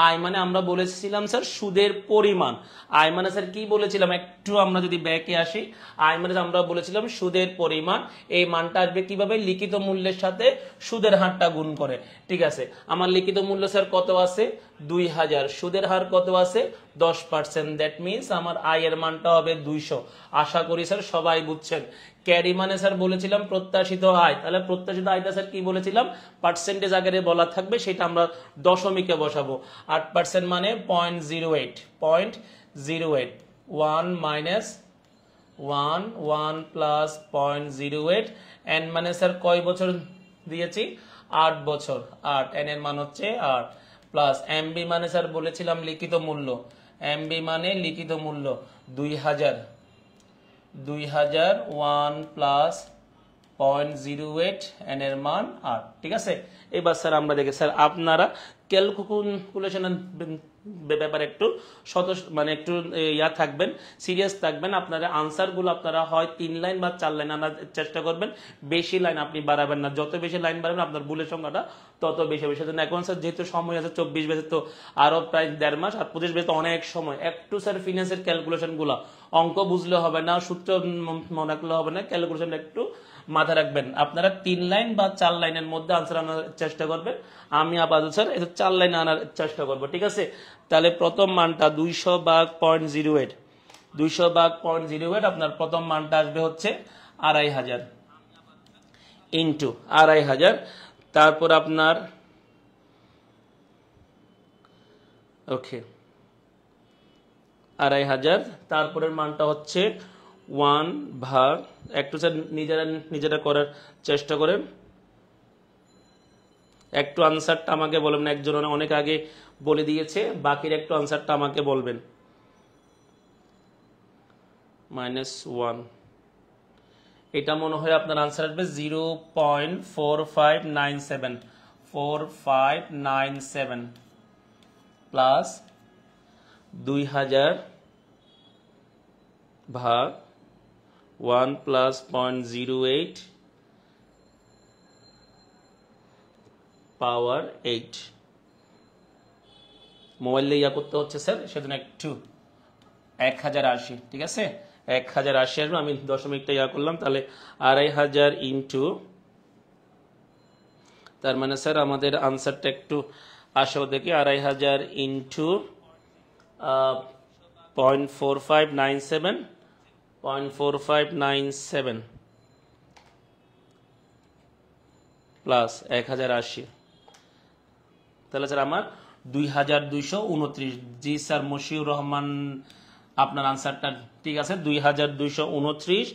আয় মানে আমরা বলেছিলাম স্যার সুদের পরিমাণ। আয় মানে স্যার কি বলেছিলাম, একটু আমরা যদি ব্যাকে আসি। আয় মানে আমরা বলেছিলাম সুদের পরিমাণ। এই মানটা আসবে কিভাবে? লিখিত মূল্যের সাথে সুদের হারটা গুণ করে। ঠিক আছে, আমার লিখিত মূল্য স্যার কত আছে? 2000। সুদের হার কত আছে? 10%। দ্যাট মিনস আমার আয়ের মানটা হবে 200। আশা করি স্যার সবাই বুঝছেন। ক্যারি মানে স্যার বলেছিলাম প্রত্যাশিত আয়। তাহলে প্রত্যাশিত আয়টা স্যার কি বলেছিলাম? পার্সেন্টেজ আগে বলা থাকবে, সেটা আমরা দশমিকে বসাবো। 8% মানে 0.08। 0.08। 1 মাইনাস 1 প্লাস 0.08। এন মানে স্যার কয় বছর দিয়েছি? 8 বছর। 8। এন এর মান হচ্ছে 8। প্লাস এমবি মানে স্যার বলেছিলাম লিখিত মূল্য। এমবি মানে লিখিত মূল্য 2000। 1 প্লাস 0.08। এন এর মান 8। ঠিক আছে, এবার স্যার আমরা দেখি স্যার আপনারা ক্যালকুলেশনের ব্যাপারে একটু মানে একটু থাকবেন, সিরিয়াস থাকবেন। আপনারা আনসারগুলো আপনারা হয় 3 লাইন বা 4 লাইন আনার চেষ্টা করবেন। বেশি লাইন আপনি বাড়াবেন না, যত বেশি লাইন বাড়াবেন আপনার ভুলের সংখ্যাটা তত বেশি হবে। সেজন্য এখন স্যার যেহেতু সময় আছে 24 বেজে, তো আরো প্রায় 1.5 মাস, আর 25 বেজে তো অনেক সময়। একটু স্যার ফিনান্সের ক্যালকুলেশন গুলা, অঙ্ক বুঝলে হবে না, সূত্র মনে রাখলে হবে না, ক্যালকুলেশন একটু মাথায় রাখবেন। আপনারা 3 লাইন বা 4 লাইনের মধ্যে আনসার আনার চেষ্টা করবেন। আমি আপাতত স্যার 4 লাইন আনার চেষ্টা করবো। ঠিক আছে, তাহলে প্রথম মানটা 200 ভাগ 0.08। 200 ভাগ 0.08 আপনার প্রথম মানটা আসবে হচ্ছে 2500 ইন্টু 2500। তারপর আপনার ওকে 2500। তারপরের মানটা হচ্ছে 1 ভাগ, একটু স্যার নিজেরা করার চেষ্টা করেন। একটু আনসারটা আমাকে বলবেন, একজন অনেক আগে বলে দিয়েছে, বাকির একটু আনসারটা আমাকে বলবেন। -1, এটা মনে হয় আপনার আনসার আসবে 0.4597। 4597 প্লাস 2000 ভাগ 1 প্লাস 0.08 পাওয়ার 8। মোবাইল দিয়ে করতে হচ্ছে স্যার, সেজন্য একটু 1080। ঠিক আছে, 1080 আসবে। আমি দশমিকটা করলাম, তাহলে 2500 ইন্টু, তার মানে স্যার আমাদের আনসারটা একটু আসেও দেখি। 2500 ইন্টু 0.4597 0.4597 প্লাস 1080। তাহলে স্যার আমার 2229। জি স্যার, মশিউর রহমান আপনার আনসারটা ঠিক আছে। 2229,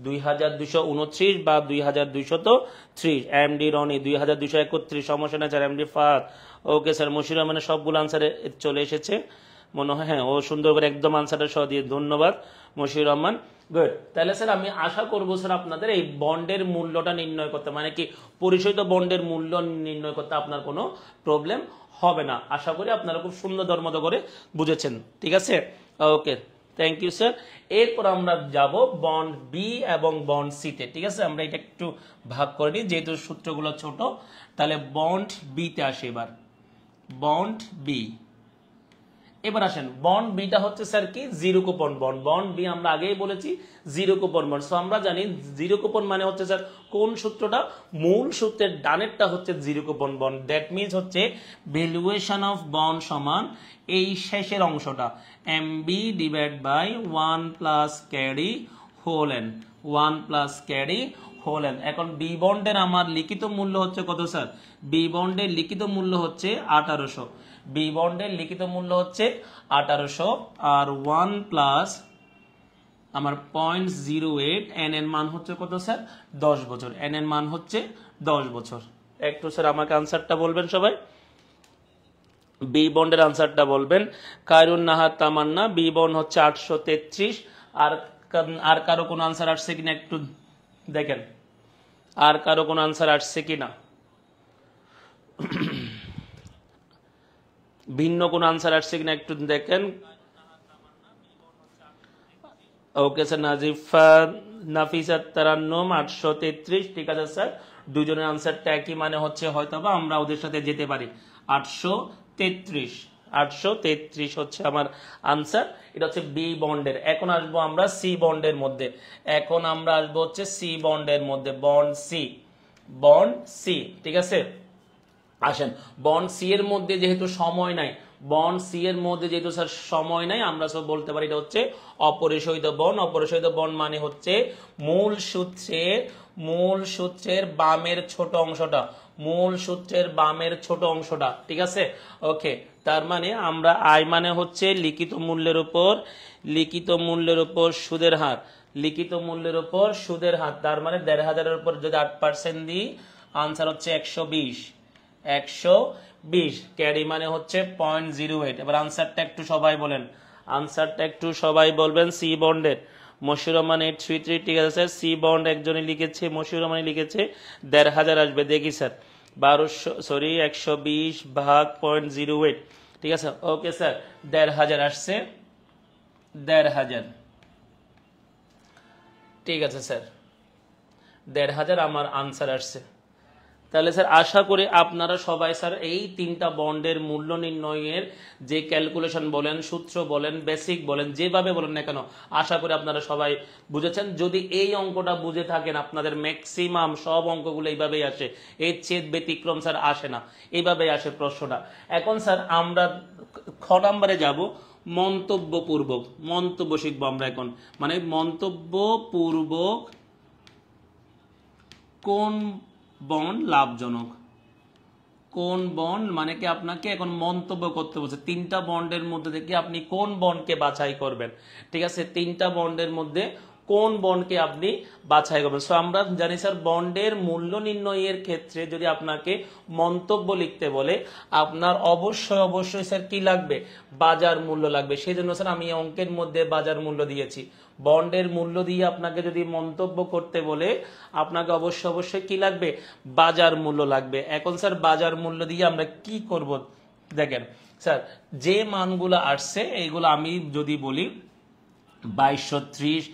2229 বা 2230। এমডি রনি 2231। সমস্যা না স্যার, এমডি ফাদ। ওকে স্যার, মশিউর রহমানের সবগুলো আনসারে চলে এসেছে মনে হয়। হ্যাঁ, ও সুন্দর করে একদম আনসারটা সহ দিয়ে, ধন্যবাদ মশিউর রহমান। গুড। তাহলে স্যার আমি আশা করবো স্যার আপনাদের এই বন্ডের মূল্যটা নির্ণয় করতে, মানে কি পরিশোধিত বন্ডের মূল্য নির্ণয় করতে আপনার কোনো প্রবলেম হবে না। আশা করি আপনারা খুব সুন্দর মতো করে বুঝেছেন। ঠিক আছে, ওকে, থ্যাংক ইউ স্যার। এরপর আমরা যাব বন্ড বি এবং বন্ড সিতে। ঠিক আছে, আমরা এটা একটু ভাগ করে নিই যেহেতু সূত্রগুলো ছোট। তাহলে বন্ড বিতে আসে এবার। বন্ড বি, এবার আসেন বন্ড বিটা হচ্ছে স্যার কি? Zero coupon bond. Bond B আমরা আগেই বলেছি জিরো কুপন বন্ড। সো আমরা জানি জিরো কুপন মানে হচ্ছে স্যার কোন সূত্রটা? মূল সূত্রের ডানেরটা হচ্ছে zero coupon bond. That means হচ্ছে ভ্যালুয়েশন অফ বন্ড সমান এই শেষের অংশটা MB divide by 1 plus carry whole n. 1 plus carry whole n. এখন বি বন্ডের আমার লিখিত মূল্য হচ্ছে কত স্যার? বি বন্ডের লিখিত মূল্য হচ্ছে 1800। বি বন্ডের লিখিত মূল্য হচ্ছে 1800। আর 1 প্লাস আমার 0.08। এন এর মান হচ্ছে কত স্যার? 10 বছর। এন এর মান হচ্ছে 10 বছর। একটু স্যার আমাকে আনসারটা বলবেন সবাই, বি বন্ডের আনসারটা বলবেন। কায়রুন নাহার তামান্না, বি বন্ড হচ্ছে 833 আর আর কারো কোনো আনসার আসছে কিনা একটু দেখেন, আর কারো কোনো আনসার আসছে কিনা, ভিন্ন কোনো আনসার আসছে কিনা একটু দেখেন। ওকে স্যার, নাজিফা নাফিসা তারান্নুম 833, ঠিক আছে স্যার, দুজনের আনসারটা একই, মানে হচ্ছে হয়তো বা আমরা ওদের সাথে যেতে পারি। 833, 833 হচ্ছে আমার আনসার। এটা হচ্ছে বি বন্ডের। এখন আসবো আমরা সি বন্ডের মধ্যে, এখন আমরা আসবো হচ্ছে সি বন্ডের মধ্যে, বন্ড সি, বন্ড সি, ঠিক আছে। আসেন, বন্ড সি এর মধ্যে যেহেতু সময় নাই, বন্ড সি এর মধ্যে যেহেতু স্যার সময় নাই, আমরা সব বলতে পারি এটা হচ্ছে অপরিশোধিত বন্ড। অপরিশোধিত বন্ড মানে হচ্ছে মূল সূত্রের বামের ছোট অংশটা, মূল সূত্রের বামের ছোট অংশটা, ঠিক আছে। ওকে, তার মানে আমরা আই মানে হচ্ছে লিখিত মূল্যের উপর সুদের হার, লিখিত মূল্যের উপর সুদের হার, তার মানে 1500-এর উপর যদি 8% দিই, আনসার হচ্ছে 120, 120। ক্যারি মানে হচ্ছে 0.08। এবার আনসারটা একটু সবাই বলেন, আনসারটা একটু সবাই বলবেন। সি বন্ডের মশিউর রহমান 833, ঠিক আছে স্যার। সি বন্ড একজনে লিখেছে, মশিউর রহমান লিখেছে 1500 আসবে, দেখি স্যার 120 ভাগ 0.08, ঠিক আছে। ওকে স্যার, 1500 আসছে, 1500, ঠিক আছে স্যার, 1500 আমার আনসার আসছে। তাহলে স্যার আশা করি আপনারা সবাই স্যার এই তিনটা বন্ডের মূল্য নির্ণয়ের যে ক্যালকুলেশন বলেন, সূত্র বলেন, বেসিক বলেন, যেভাবে বলেন না কেন, আশা করি আপনারা সবাই বুঝেছেন। যদি এই অঙ্কটা বুঝে থাকেন, আপনাদের ম্যাক্সিমাম সব অঙ্কগুলো এইভাবেই আসে, এর চেয়ে ব্যতিক্রম স্যার আসে না, এইভাবেই আসে প্রশ্নটা। এখন স্যার আমরা খ নাম্বারে যাব, মন্তব্য শিখবো আমরা এখন, মানে মন্তব্যপূর্বক কোন বন্ড লাভজনক, কোন বন্ড মানে কি আপনাকে এখন মন্তব্য করতে বলছে, তিনটা বন্ডের মধ্যে থেকে আপনি কোন বন্ডকে বাছাই করবেন, ঠিক আছে। তিনটা বন্ডের মধ্যে কোন বন্ডকে আপনি বাছাই করবেন। সো আমরা জানি স্যার বন্ডের মূল্য নির্ণয়ের ক্ষেত্রে যদি আপনাকে মন্তব্য লিখতে বলে, আপনার অবশ্যই স্যার কি লাগবে, বাজার মূল্য লাগবে। সেই জন্য স্যার আমি অঙ্কের মধ্যে বাজার মূল্য দিয়েছি। বন্ডের মূল্য দিয়ে আপনাকে যদি মন্তব্য করতে বলে, আপনাকে অবশ্যই কি লাগবে, বাজার মূল্য লাগবে। এখন স্যার বাজার মূল্য দিয়ে আমরা কি করব, দেখেন স্যার যে মানগুলো আসছে এইগুলো আমি যদি বলি 2230,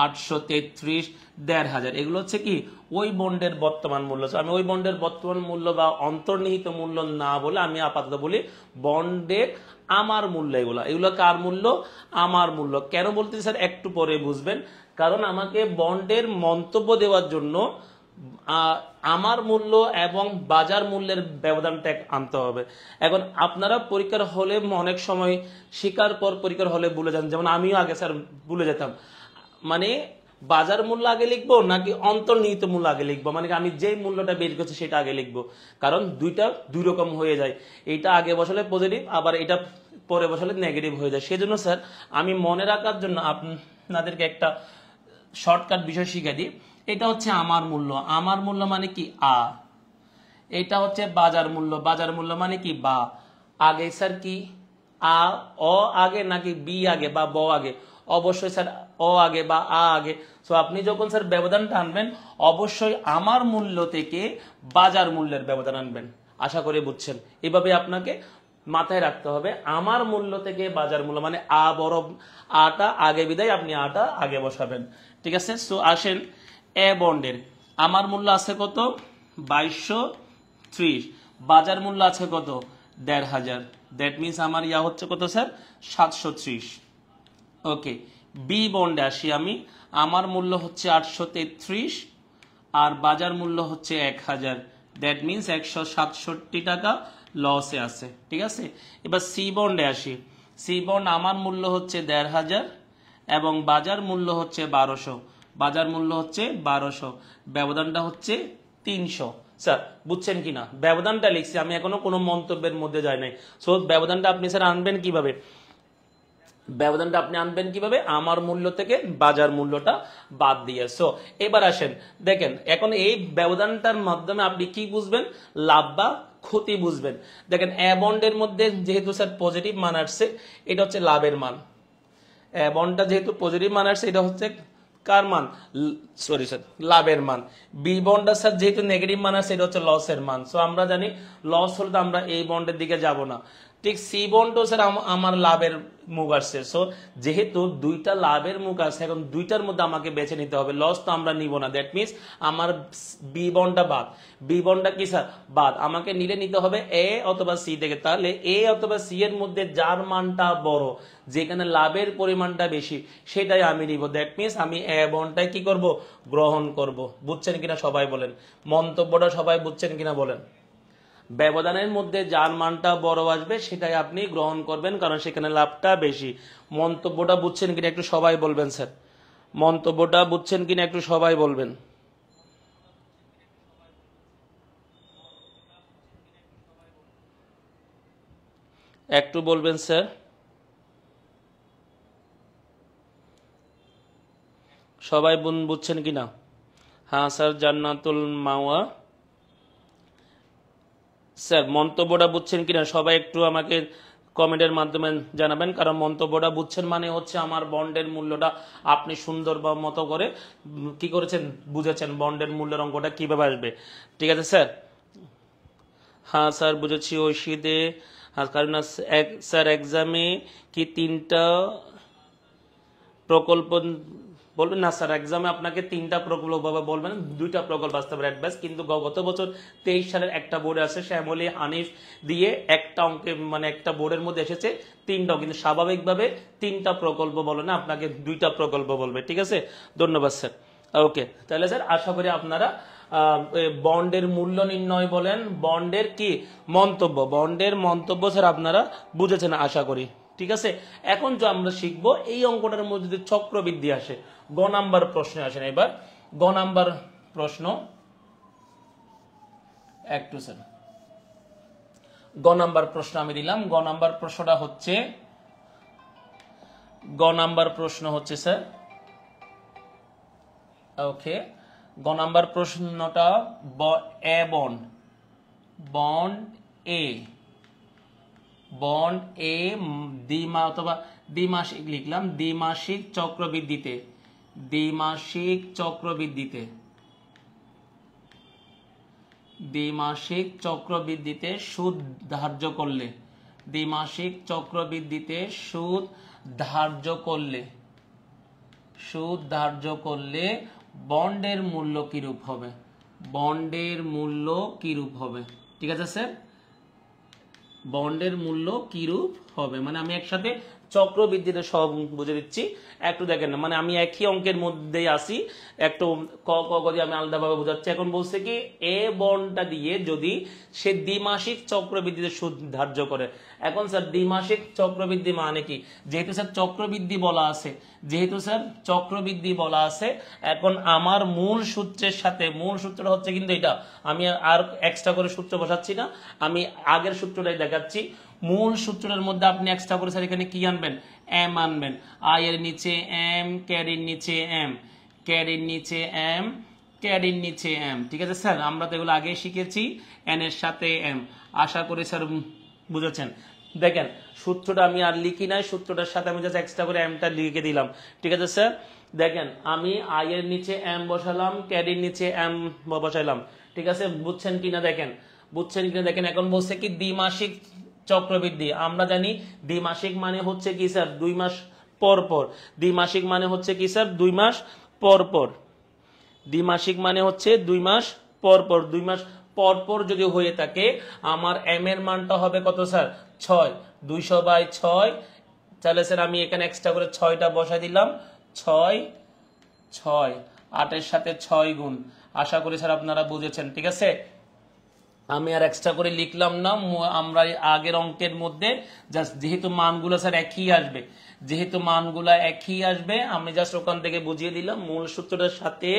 833, 1500, এগুলো হচ্ছে কি ওই বন্ডের বর্তমান মূল্য। আমি ওই বন্ডের বর্তমান মূল্য বা অন্তর্নিহিত মূল্য না বলে আমি আপাতত বলি বন্ডের আমার মূল্য। এগুলো কার মূল্য, আমার মূল্য। কেন বলতেছি স্যার একটু পরে বুঝবেন, কারণ আমাকে বন্ডের মন্তব্য দেওয়ার জন্য আমার মূল্য এবং বাজার মূল্যের ব্যবধানটা আনতে হবে। এখন আপনারা পরীক্ষার হলে অনেক সময় শিকার পর পরীক্ষার হলে ভুলে যান, যেমন আমিও আগে স্যার ভুলে যেতাম, মানে বাজার মূল্য আগে লিখবো নাকি অন্তর্নিহিত মূল্য আগে লিখবো, মানে আমি যে মূল্যটা বের করছি সেটা আগে লিখবো, কারণ দুইটা দুই রকম হয়ে যায়। এইটা আগে বসালে পজিটিভ, আবার এটা পরে বসালে নেগেটিভ হয়ে যায়। সেজন্য স্যার আমি মনে রাখার জন্য আপনাদেরকে একটা শর্টকাট বিষয় শিখিয়ে দিই। এটা হচ্ছে আমার মূল্য, আমার মূল্য মানে কি আ, এটা হচ্ছে বাজার মূল্য মানে কি বা। আগে স্যার কি অ আগে নাকি বি আগে বা ব আগে, অবশ্যই স্যার অ আগে বা আ আগে। সো আপনি যখন স্যার ব্যবধানটা আনবেন, অবশ্যই আমার মূল্য থেকে বাজার মূল্যের ব্যবধান আনবেন। আশা করি বুঝছেন। এভাবে আপনাকে মাথায় রাখতে হবে, আমার মূল্য থেকে বাজার মূল্য, মানে আ বড়, আটা আগে বিদায় আপনি আটা আগে বসাবেন, ঠিক আছে। সো আসেন এ বন্ডের আমার মূল্য আছে কত, 2230, বাজার মূল্য আছে কত, 1500, দ্যাট মিনস আমার ইয়া হচ্ছে কত স্যার, 730। ওকে, বি বন্ডে আসি আমি, আমার মূল্য হচ্ছে 833 আর বাজার মূল্য হচ্ছে 1000, দ্যাট মিনস 167 টাকা লসে আছে, ঠিক আছে। এবার সি বন্ডে আসি, সি বন্ড আমার মূল্য হচ্ছে 1500 এবং বাজার মূল্য হচ্ছে 1200, বাজার মূল্য হচ্ছে 1200, ব্যবধানটা হচ্ছে 300। স্যার বুঝছেন কিনা, ব্যবধানটা লিখছি আমি, এখনো কোনো মন্তব্যের মধ্যে যায় নাই। সো ব্যবধানটা আপনি স্যার আনবেন কিভাবে, ব্যবধানটা আপনি আনবেন কিভাবে, আমার মূল্য থেকে বাজার মূল্যটা বাদ দিয়ে। সো এবার আসেন দেখেন, এখন এই ব্যবধানটার মাধ্যমে আপনি কি বুঝবেন, লাভ বা ক্ষতি বুঝবেন। দেখেন এ বন্ডের মধ্যে যেহেতু স্যার পজিটিভ মান আসছে, এটা হচ্ছে লাভের মান, বন্ডটা যেহেতু পজিটিভ মান আসছে, এটা হচ্ছে কার মান, সরি স্যার লাভের মান। বি বন্ডটা স্যার যেহেতু নেগেটিভ মান আসছে, এটা হচ্ছে লসের মান। সো আমরা জানি লস হলে তো আমরা এই বন্ডের দিকে যাব না। ঠিক সি বন্ডও স্যার আমার লাভের মুখ আসছে। সো যেহেতু দুইটা লাভের মুখ আসছে, এখন দুইটার মধ্যে আমাকে বেছে নিতে হবে, লস তো আমরা নিব না। দ্যাট মিনস আমার বি বন্ডটা বাদ। বি বন্ডটা কি স্যার বাদ, আমাকে নিতে হবে এ অথবা সি থেকে। তাহলে এ অথবা সি এর মধ্যে যার মানটা বড়, যেখানে লাভের পরিমাণটা বেশি, সেটাই আমি নিব। দ্যাট মিনস আমি এ বন্ডটাই কি করব, গ্রহণ করব। বুঝছেন কিনা সবাই বলেন, মন্তব্যটা সবাই বুঝছেন কিনা বলেন। ব্যবধানের মধ্যে যার মানটা বড় আসবে সেটাই আপনি গ্রহণ করবেন, কারণ সেখানে লাভটা বেশি। মন্তব্যটা বুঝছেন কিনা একটু সবাই বলবেন স্যার, মন্তব্যটা বুঝছেন কিনা একটু সবাই বলবেন, একটু বলবেন স্যার, সবাই বুঝছেন কিনা। হ্যাঁ স্যার জান্নাতুল মাওয়া স্যার মন্তব্যটা বুঝছেন কিনা সবাই একটু আমাকে কমেন্টের মাধ্যমে জানাবেন, কারণ মন্তব্যটা বুঝছেন মানে হচ্ছে আমার বন্ডের মূল্যটা আপনি সুন্দর বা মতো করে কি করেছেন, বুঝেছেন বন্ডের মূল্যের অঙ্কটা কিভাবে আসবে। ঠিক আছে স্যার, হ্যাঁ স্যার বুঝেছি ঐশীদে। হ্যাঁ কারণ স্যার এক্সামে কি 3টা প্রকল্প বলবেন না স্যার, এক্সামে আপনাকে 3টা প্রকল্প বলবেন, 2টা প্রকল্প আসতে পারে অ্যাডভাইস। কিন্তু গত বছর 23 সালের একটা বোর্ডে আছে শ্যামলী হানিফ দিয়ে একটা অঙ্কে মানে একটা বোর্ডের মধ্যে এসেছে 3টাও, কিন্তু স্বাভাবিকভাবে 3টা প্রকল্প বলে না, আপনাকে 2টা প্রকল্প বলবে। ঠিক আছে, ধন্যবাদ স্যার। ওকে, তাহলে স্যার আশা করি আপনারা বন্ডের মূল্য নির্ণয় বলেন, বন্ডের কি মন্তব্য, বন্ডের মন্তব্য স্যার আপনারা বুঝেছেন আশা করি। ঠিক আছে, এখন যে আমরা শিখবো এই অঙ্কটার মধ্যে যদি চক্রবৃদ্ধি আসে, গ নাম্বার প্রশ্নে আসেন। এবার গ নাম্বার প্রশ্ন একটু স্যার, গ নাম্বার প্রশ্ন আমি দিলাম। গ নাম্বার প্রশ্নটা হচ্ছে, গ নাম্বার প্রশ্ন হচ্ছে স্যার, ওকে, গ নাম্বার প্রশ্নটা এ বন্ড, বন্ড এ, বন্ড এ অথবা দ্বিমাসিক লিখলাম, দ্বিমাসিক চক্রবৃদ্ধিতে, দ্বিমাসিক চক্রবৃদ্ধিতে, দ্বিমাসিক চক্রবৃদ্ধিতে সুদ ধার্য করলে, দ্বিমাসিক চক্রবৃদ্ধিতে সুদ ধার্য করলে, সুদ ধার্য করলে বন্ডের মূল্য কিরূপ হবে, বন্ডের মূল্য কিরূপ হবে। ঠিক আছে স্যার, বন্ডের মূল্য কিরূপ হবে, মানে আমি একসাথে চক্রবৃদ্ধিতে সব বুঝে দিচ্ছি। একটু দেখেন না, মানে আমি একই অঙ্কের মধ্যেই আসি, একটু ক ক দিয়ে আমি আলাদাভাবে বোঝাচ্ছি। এখন বলছে কি এ বন্ডটা দিয়ে যদি সে দ্বিমাসিক চক্রবৃদ্ধিতে সুদ ধার্য করে। এখন স্যার দ্বিমাসিক চক্রবৃদ্ধি মানে কি, যেহেতু স্যার চক্রবৃদ্ধি বলা আছে, যেহেতু স্যার চক্রবৃদ্ধি বলা আছে, এখন আমার মূল সূত্রের সাথে, মূল সূত্রটা হচ্ছে কিন্তু এটা, আমি আর এক্সট্রা করে সূত্র বসাচ্ছি না, আমি আগের সূত্রটাই দেখাচ্ছি। মূল সূত্রের মধ্যে আপনি এক্সট্রা করে স্যার এখানে কি আনবেন, এম আনবেন, আই এর নিচে এম, ক্যারির নিচে এম, ক্যারির নিচে এম, ক্যারির নিচে এম। ঠিক আছে স্যার, আমরা তো এগুলো আগে শিখেছি, এন এর সাথে এম। আশা করি স্যার বুঝেছেন। দেখেন সূত্রটা আমি আর লিখি নাই, সূত্রটার সাথে আমি জাস্ট এক্সট্রা করে এমটা লিখে দিলাম। ঠিক আছে স্যার, দেখেন আমি আই এর নিচে এম বসালাম, ক্যারির নিচে এম বসাইলাম। ঠিক আছে, বুঝছেন কিনা দেখেন, বুঝছেন কিনা দেখেন। এখন বলছে কি দ্বিমাসিক চক্রবৃদ্ধি, আমরা জানি দ্বিমাসিক মানে হচ্ছে কি স্যার 2 মাস পর পর, দ্বিমাসিক মানে হচ্ছে কি স্যার 2 মাস পর পর, দ্বিমাসিক মানে হচ্ছে 2 মাস পর পর, 2 মাস পর পর যদি হয়ে থাকে আমার এম এর মানটা হবে কত স্যার 6, 200/6। তাহলে স্যার আমি এখানে এক্সট্রা করে 6টা বসাই দিলাম, 6 6 8 এর সাথে 6 গুণ। আশা করি স্যার আপনারা বুঝেছেন। ঠিক আছে, আমি আর এক্সট্রা করে লিখলাম না, আমরা আগের অঙ্কের মধ্যে জাস্ট যেহেতু মানগুলো স্যার একই আসবে, যেহেতু মানগুলা একই আসবে আমি জাস্ট ওখান থেকে বুঝিয়ে দিলাম। মূল সূত্রটার সাথে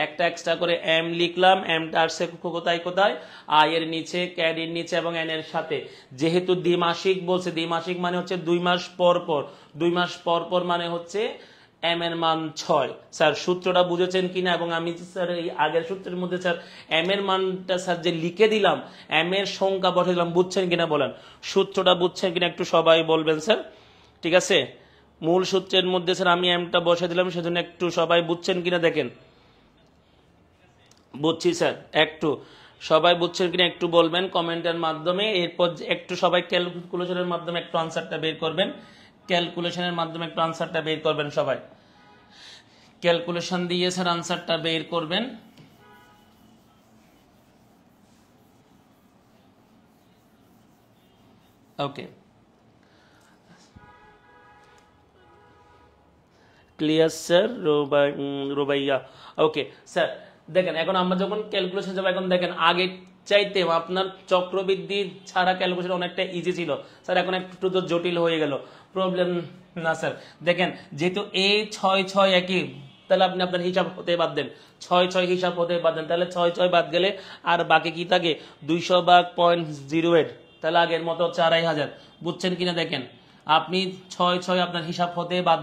একটা এক্সট্রা করে এম লিখলাম, এমটা আসছে কোথায় কোথায়, আই এর নিচে, ক্যারির নিচে এবং এন এর সাথে। যেহেতু দ্বিমাসিক বলছে, দ্বিমাসিক মানে হচ্ছে 2 মাস পর পর, 2 মাস পর পর মানে হচ্ছে এম এর মান 6। স্যার সূত্রটা বুঝেছেন কিনা, এবং আমি স্যার এই আগের সূত্রের মধ্যে স্যার এম এর মানটা স্যার যে লিখে দিলাম, এম এর সংখ্যা বসে দিলাম, বুঝছেন কিনা বলেন, সূত্রটা বুঝছেন কিনা একটু সবাই বলবেন স্যার। ঠিক আছে, মূল সূত্রের মধ্যে স্যার আমি এমটা বসে দিলাম, সেজন্য একটু সবাই বুঝছেন কিনা দেখেন। বুঝছি স্যার, একটু সবাই বুঝছেন কিনা একটু বলবেন কমেন্টের মাধ্যমে। এরপর একটু সবাই ক্যালকুলেশনের মাধ্যমে একটু আনসারটা বের করবেন, ক্যালকুলেশনের মাধ্যমে একটু আনসারটা বের করবেন, সবাই ক্যালকুলেশন দিয়ে স্যার আনসারটা বের করবেন। ওকে, ক্লিয়ার স্যার রোবাইয়া। ওকে স্যার, দেখেন এখন আমরা যখন ক্যালকুলেশন যাবো, এখন দেখেন আগে চাইতে আপনার চক্রবৃদ্ধি ছাড়া ক্যালকুলেশন অনেকটা ইজি ছিল স্যার, এখন একটু তো জটিল হয়ে গেল। প্রবলেম না স্যার, দেখেন যেহেতু এ 6 6 একই, তাহলে আপনি আপনার হিসাব হতে বাদ দেন, 6 6 হিসাব হতে বাদ দেন, তাহলে 6 6 বাদ গেলে আর বাকি কি থাকে 200/0.08, তাহলে আগের মতো 4,500। বুঝছেন কিনা দেখেন, আপনি 6 6 আপনার হিসাব হতে বাদ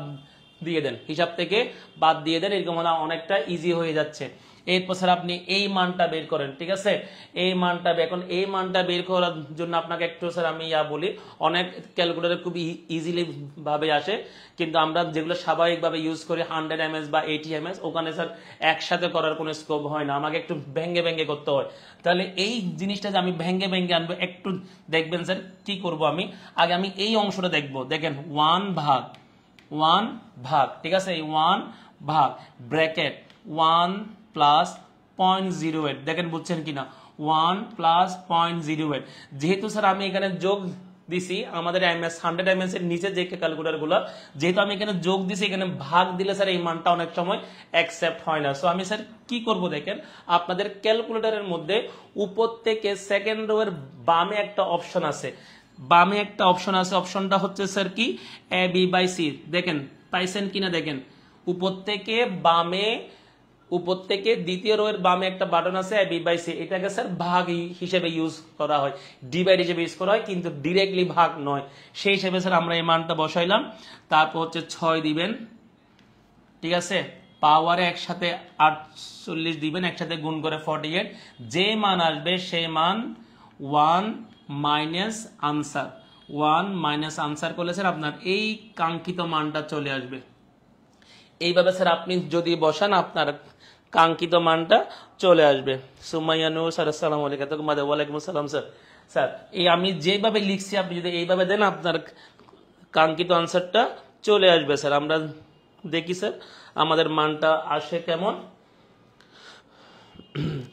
দিয়ে দেন, হিসাব থেকে বাদ দিয়ে দেন, এরকম হলে অনেকটা ইজি হয়ে যাচ্ছে। এরপর স্যার আপনি এই মানটা বের করেন, ঠিক আছে, এই মানটা এখন এই মানটা বের করার জন্য আপনাকে একটু স্যার আমি বলি, অনেক ক্যালকুলেটর খুব ইজিলি ভাবে আসে, কিন্তু আমরা যেগুলো স্বাভাবিকভাবে ইউজ করি 100 ms বা 80 ms, ওখানে স্যার একসাথে করার কোনো স্কোপ হয় না, আমাকে একটু ভেঙ্গে ভেঙ্গে করতে হয়। তাহলে এই জিনিসটা যে আমি ভেঙ্গে ভেঙ্গে আনবো, একটু দেখবেন স্যার কি করব আমি। আগে আমি এই অংশটা দেখবো, দেখেন 1 ভাগ, ঠিক আছে, এই 1 ভাগ ব্র্যাকেট 1 প্লাস 0.08, দেখেন বুঝছেন কিনা, 1 প্লাস 0.08। যেহেতু স্যার আমি এখানে যোগ দিছি আমাদের এমএস 100 ms এর নিচে যে ক্যালকুলেটর গুলো, যেহেতু আমি এখানে যোগ দিছি, এখানে ভাগ দিলে স্যার এই মানটা অনেক সময় অ্যাকসেপ্ট হয় না। সো আমি স্যার কি করব, দেখেন আপনাদের ক্যালকুলেটরের মধ্যে উপর থেকে সেকেন্ড রো এর বামে একটা অপশন আছে, বামে একটা অপশন আছে, অপশনটা হচ্ছে স্যার কি a/b/c, দেখেন পাইছেন কিনা দেখেন, উপর থেকে বামে, উপর থেকে দ্বিতীয় রো এর বামে একটা বাটন আছে a/b/c, এটাকে স্যার ভাগ হিসেবে ইউজ করা হয়, ডিভাইড হিসেবে ইউজ করা হয়, কিন্তু ডিরেক্টলি ভাগ নয়। সেই হিসেবে স্যার আমরা এই মানটা বসাইলাম, তারপর হচ্ছে 6 দিবেন, ঠিক আছে, পাওয়ারে একসাথে 48 দিবেন, একসাথে গুণ করে 48, যে মান আসবে সেই মান 1 মাইনাস আনসার, 1 মাইনাস আনসার করলে স্যার আপনার এই কাঙ্ক্ষিত মানটা চলে আসবে। এইভাবে স্যার আপনি যদি বসান আপনার কাঙ্ক্ষিত মানটা চলে আসবে। সুমাইয়ানু স্যার আসসালামু আলাইকুম। ওয়ালাইকুম আসসালাম স্যার। স্যার এই আমি যেভাবে লিখছি আপনি যদি এইভাবে দেন, আপনার কাঙ্ক্ষিত আনসারটা চলে আসবে স্যার। আমরা দেখি স্যার আমাদের মানটা আসে কেমন,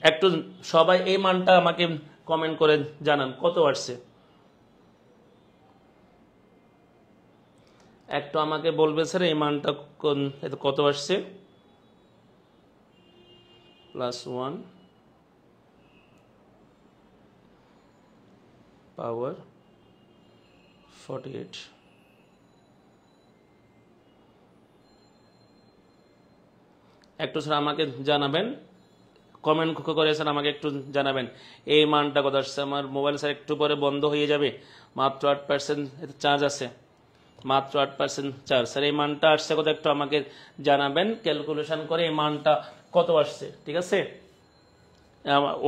একটু সবাই এই মানটা আমাকে কমেন্ট করে জানান কত আসছে, একটু আমাকে বলবে স্যার এই মানটা কত আসছে। +1 পাওয়ার 48, একটু স্যার আমাকে জানাবেন, কমেন্ট করে স্যার আমাকে একটু জানাবেন এই মানটা কত আসছে। আমার মোবাইল স্যার একটু পরে বন্ধ হয়ে যাবে, মাত্র 8% চার্জ আছে, মাত্র 8% চার্জ। স্যার এই মানটা আসছে কত একটু আমাকে জানাবেন, ক্যালকুলেশন করে এই মানটা কত আসছে, ঠিক আছে।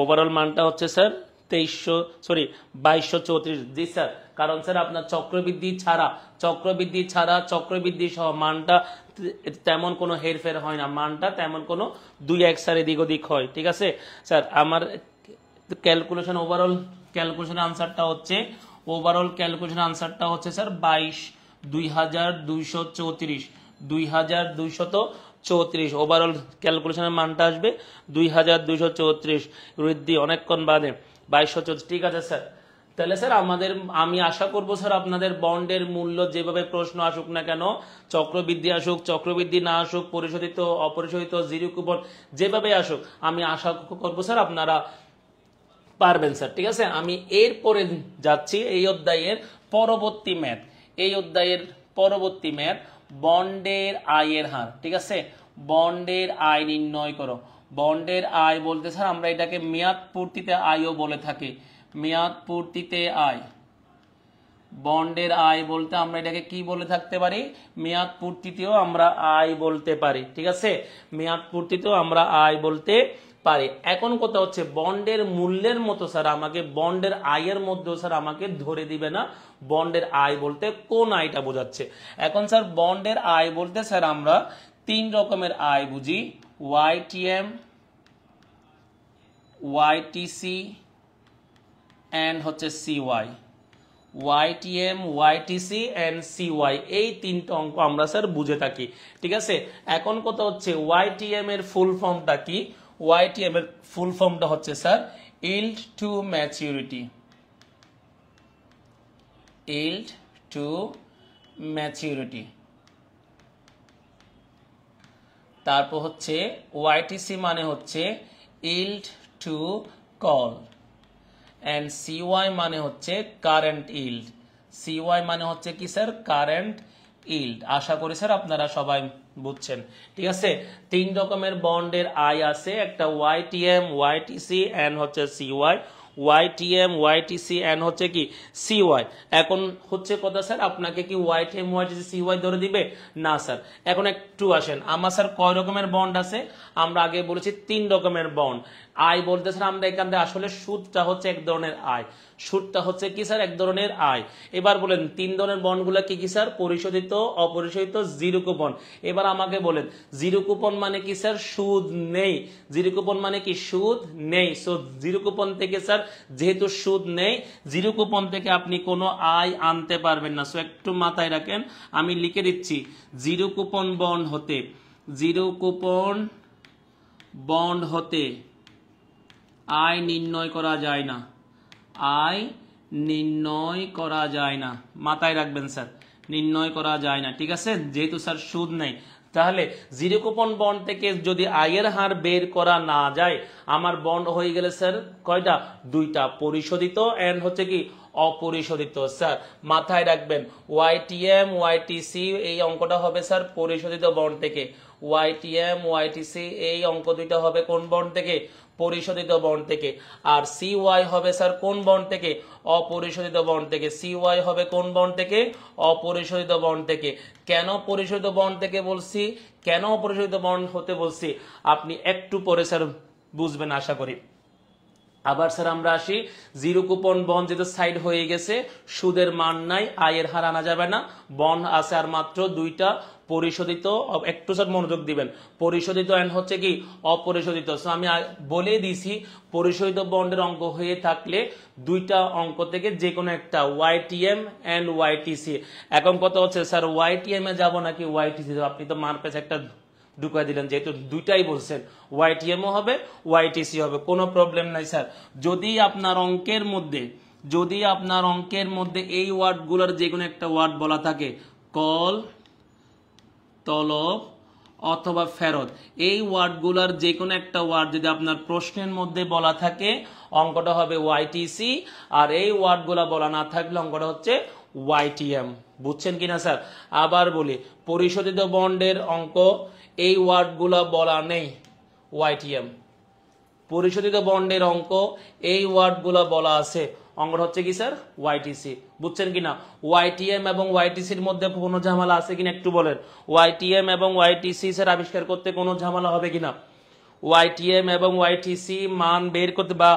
ওভারঅল মানটা হচ্ছে স্যার 2234। জি স্যার, কারণ স্যার আপনার চক্রবৃদ্ধি সহ মানটা তেমন কোনো হেরফের হয় না, মানটা তেমন কোনো 2-1 স্যার এদিক ওদিক হয়, ঠিক আছে স্যার। আমার ক্যালকুলেশন ওভারঅল ক্যালকুলেশন আনসারটা হচ্ছে স্যার 2234 ওভারঅল ক্যালকুলেশনের মানটা আসবে 2234, বৃদ্ধি অনেকক্ষণ বাদে 2234, ঠিক আছে স্যার। তাহলে স্যার আমি আশা করব স্যার আপনাদের বন্ডের মূল্য যেভাবে প্রশ্ন আসুক না কেন, চক্রবৃদ্ধি আসুক, চক্রবৃদ্ধি না আসুক, পরিশোধিত অপরিশোধিত, জিরো কুপন, যেভাবে আসুক আমি আশা করব স্যার আপনারা পারবেন স্যার, ঠিক আছে। আমি এরপরে যাচ্ছি এই অধ্যায়ের পরবর্তী ম্যাথ, বন্ডের আয়ের হার, ঠিক আছে। বন্ডের আয় নির্ণয় করো। বন্ডের আয় বলতে স্যার আমরা এটাকে মেয়াদ পূর্তিতে আয়ও বলে থাকি, মেয়াদ পূর্তিতে আয়। বন্ডের আয় বলতে আমরা এটাকে কি বলে থাকতে পারি, মেয়াদ পূর্তিতেও আমরা আয় বলতে পারি, ঠিক আছে, মেয়াদ পূর্তিতেও আমরা আয় বলতে পারি। এখন কথা হচ্ছে বন্ডের মূল্যের মতো স্যার আমাকে বন্ডের আয়ের মধ্যেও স্যার আমাকে ধরে দিবে না বন্ডের আয় বলতে কোন আয়টা বোঝাচ্ছে। এখন স্যার বন্ডের আয় বলতে স্যার আমরা 3 রকমের আয় বুঝি, ওয়াইটিএম, ওয়াইটিসি এন্ড হচ্ছে CY. YTM, YTC and CY, এই 3টা অঙ্ক আমরা স্যার বুঝে থাকি, ঠিক আছে। এখন কথা হচ্ছে ওয়াইটিএম এর ফুল ফর্মটা কি? ওয়াইটিএম এর ফুল ফর্মটা হচ্ছে sir yield to maturity, yield to maturity। তারপর হচ্ছে ওয়াইটিসি মানে হচ্ছে yield to call, and CY মানে হচ্ছে কারেন্ট yield। CY মানে হচ্ছে কি স্যার? Current yield। আশা করি স্যার আপনারা সবাই বুঝছেন, ঠিক আছে। 3 রকমের বন্ডের আয় আছে, একটা ওয়াইটিএম, ওয়াইটিসি এন্ড হচ্ছে সিওয়াই। ওয়াইটিএম, ওয়াইটিসি এন্ড হচ্ছে কি সিওয়াই। এখন হচ্ছে কথা স্যার আপনাকে কি ওয়াইটিএম, ওয়াইটিসি, সিওয়াই ধরে দিবে না স্যার। এখন একটু আসেন, আমার স্যার কয় রকমের বন্ড আছে? আমরা আগে বলেছি 3 রকমের বন্ড। আয় বলতে স্যার আমরা এখান থেকে আসলে সুদটা হচ্ছে এক ধরনের আয়, সুদটা হচ্ছে কি স্যার এক ধরনের আয়। এবার বলেন 3 ধরনের বন্ডগুলো কি কি স্যার? পরিশোধিত, অপরিশোধিত, জিরো কুপন। এবার আমাকে বলেন জিরো কুপন মানে কি স্যার? সুদ নেই। জিরো কুপন মানে কি? সুদ নেই। সো জিরো কুপন থেকে স্যার যেহেতু সুদ নেই, জিরো কুপন থেকে আপনি কোনো আয় আনতে পারবেন না। সো একটু মাথায় রাখেন, আমি লিখে দিচ্ছি জিরো কুপন বন্ড হতে, জিরো কুপন বন্ড হতে আয় নির্ণয় করা যায় না, আয় নির্ণয় করা যায় না। মাথায় রাখবেন স্যার, নির্ণয় করা যায় না, ঠিক আছে, যেহেতু স্যার সুদ নেই। তাহলে জিরো কুপন বন্ড থেকে যদি আয়ের হার বের করা না যায়, আমার বন্ড হয়ে গেলে স্যার কয়টা? 2টা, পরিশোধিত এন্ড হচ্ছে কি অপরিশোধিত। স্যার মাথায় রাখবেন ওয়াইটিএম, ওয়াইটিসি এই অঙ্কটা হবে স্যার পরিশোধিত বন্ড থেকে। ওয়াইটিএম, ওয়াইটিসি এই অঙ্ক দুইটা হবে কোন বন্ড থেকে? পরিশোধিত বন্ড থেকে। আর সিওয়াই হবে স্যার কোন বন্ড থেকে? অপরিশোধিত বন্ড থেকে। সিওয়াই হবে কোন বন্ড থেকে? অপরিশোধিত বন্ড থেকে। কেন পরিশোধিত বন্ড থেকে বলছি, কেন অপরিশোধিত বন্ড হতে বলছি আপনি একটু পরে স্যার বুঝবেন আশা করি। আবার স্যার আমরা আসি, জিরো কুপন বন্ড যেহেতু সাইড হয়ে গেছে, সুদের মান নাই, আয়ের হার আনা যাবে না, বন্ড আছে আর মাত্র 2টা, পরিশোধিত, একটু স্যার মনোযোগ দিবেন, পরিশোধিত এন্ড হচ্ছে কি অপরিশোধিত। সো আমি বলে দিছি পরিশোধিত বন্ডের অঙ্ক হয়ে থাকলে 2টা অঙ্ক থেকে যে কোনো একটা, ওয়াইটিএম এন্ড ওয়াইটিসি। এখন কথা হচ্ছে স্যার ওয়াইটিএম এ যাব নাকি ওয়াইটিসি? আপনি তো মার পেছে একটা ঢুকাই দিলেন, যেহেতু 2টাই বলছেন, ওয়াইটিএমও হবে, ওয়াইটিসি হবে, কোনো প্রবলেম নাই স্যার। যদি আপনার অঙ্কের মধ্যে এই ওয়ার্ডগুলোর যে কোনো একটা ওয়ার্ড বলা থাকে, কল, তলব অথবা ফেরত, এই ওয়ার্ডগুলোর যে কোনো একটা ওয়ার্ড যদি আপনার প্রশ্নের মধ্যে বলা থাকে, অঙ্কটা হবে ওয়াইটিসি। আর এই ওয়ার্ডগুলো বলা না থাকলে অঙ্কটা হচ্ছে ওয়াইটিএম। বুঝছেন কিনা স্যার? আবার বলি, পরিশোধিত বন্ডের অঙ্ক এই ওয়ার্ডগুলো বলা নেই, ওয়াইটিএম। পরিশোধিত বন্ডের অঙ্ক এই ওয়ার্ডগুলো বলা আছে, অঙ্কটা হচ্ছে কি স্যার? ওয়াইটিসি। বুঝছেন কিনা? ওয়াইটিএম এবং ওয়াইটিসির মধ্যে কোনো ঝামেলা আছে কিনা একটু বলেন। ওয়াইটিএম এবং ওয়াইটিসি স্যার আবিষ্কার করতে কোনো ঝামেলা হবে কিনা? ওয়াইটিএম এবং ওয়াইটিসি মান বের করতে বা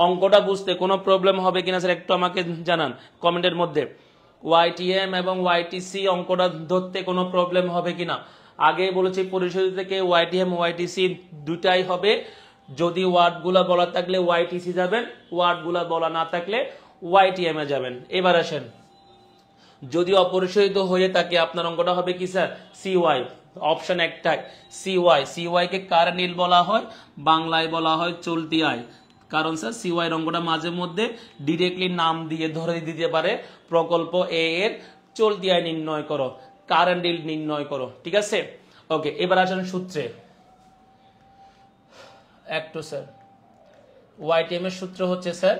অঙ্কটা বুঝতে কোনো প্রবলেম হবে কিনা স্যার একটু আমাকে জানান কমেন্টের মধ্যে। ওয়াইটিএম এবং ওয়াইটিসি অঙ্কটা ধরতে কোনো প্রবলেম হবে কিনা? আগে বলেছি পরিশোধিত থেকে ওয়াইটিএম, ওয়াইটিসি 2টাই হবে। যদি ওয়ার্ডগুলা বলা থাকলে ওয়াইটিসি যাবেন, ওয়ার্ডগুলা বলা না থাকলে ওয়াইটিএম এ যাবেন। এবার আসেন, যদি অপরিশোধিত হয়ে থাকে আপনার অঙ্কটা হবে কি স্যার? সিওয়াই। অপশন একটাই সিওয়াই। সিওয়াই কে কারেন্ট yield বলা হয়, বাংলায় বলা হয় চলতি আয়। কারণ স্যার সিওয়াই অঙ্কটা মাঝে মধ্যে ডিরেক্টলি নাম দিয়ে ধরে দিতে পারে, প্রকল্প এ এর চলতি আয় নির্ণয় করো, কারেন্ট yield নির্ণয় করো, ঠিক আছে। ওকে, এবার আসেন সূত্রে। একটু স্যার ওয়াইটিএম এর সূত্র হচ্ছে স্যার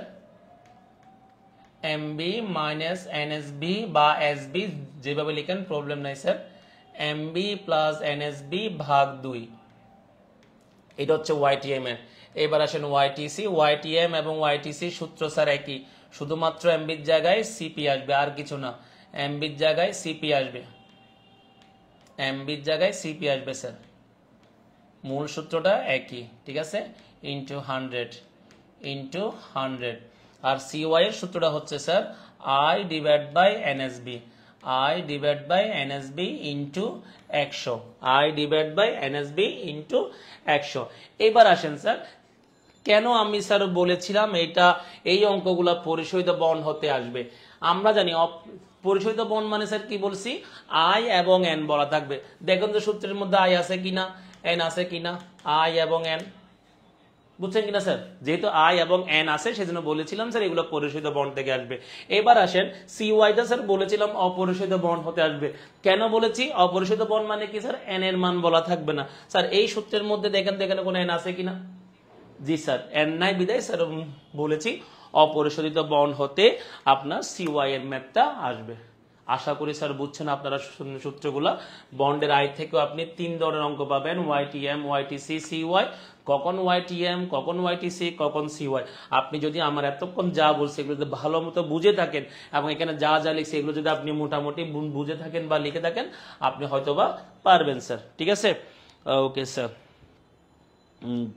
এমবি মাইনাস এনএসবি বা এসবি, যেভাবে লিখেন প্রবলেম নাই স্যার, এমবি প্লাস এনএসবি ভাগ 2, এটা হচ্ছে ওয়াইটিএম এর। এবার আসেন ওয়াইটিসি। ওয়াইটিএম এবং ওয়াইটিসি সূত্র স্যার একই, শুধুমাত্র এমবির জায়গায় সিপি আসবে, আর কিছু না। এমবির জায়গায় সিপি আসবে, এমবির জায়গায় সিপি আসবে স্যার, মূল সূত্রটা একই, ঠিক আছে। Into 100 into 100। আর সিওয়াই এর সূত্রটা হচ্ছে sir i divide by NSB, i divide by NSB into 100, i divide by NSB into 100। এবার আসেন স্যার, কেন আমি স্যার বলেছিলাম এটা এই অঙ্কগুলা পরিশোধিত বন্ড হতে আসবে। আমরা জানি পরিশোধিত বন্ড মানে স্যার কি বলছি, আই এবং এন বলা থাকবে। দেখুন তো সূত্রের মধ্যে আই আছে কিনা, এন আছে কিনা, আই এবং এন, বুঝছেন কিনা স্যার? যেহেতু আই এবং এন আছে সেজন্য বলেছিলাম স্যার এগুলো পরিশোধিত বন্ড থেকে আসবে। এবার আসেন সিওয়াইটা স্যার বলেছিলাম অপরিশোধিত বন্ড হতে আসবে। কেন বলেছি অপরিশোধিত বন্ড মানে কি স্যার, এন এর মান বলা থাকবে না। স্যার এই সূত্রের মধ্যে দেখেন তো এখানে কোনো এন আছে কিনা, জি স্যার এন নাই, বিদায় স্যার বলেছি অপরিশোধিত বন্ড হতে আপনার সিওয়াই এর ম্যাথটা আসবে। আশা করি স্যার বুঝছেন আপনারা সূত্রগুলা। বন্ডের আই থেকেও আপনি 3 ধরনের অঙ্ক পাবেন, ওয়াইটিএম, ওয়াইটিসি, সিওয়াই। কখন ওয়াইটিএম, কখন ওয়াইটিসি, কখন সিওয়াই। আপনি যদি আমার এতক্ষণ যা বলছি এগুলো যদি ভালো মতো বুঝে থাকেন এবং এখানে যা যা লিখছি এগুলো যদি আপনি মোটামুটি বুঝে থাকেন বা লিখে থাকেন, আপনি হয়তোবা পারবেন স্যার। ঠিক আছে, ওকে স্যার,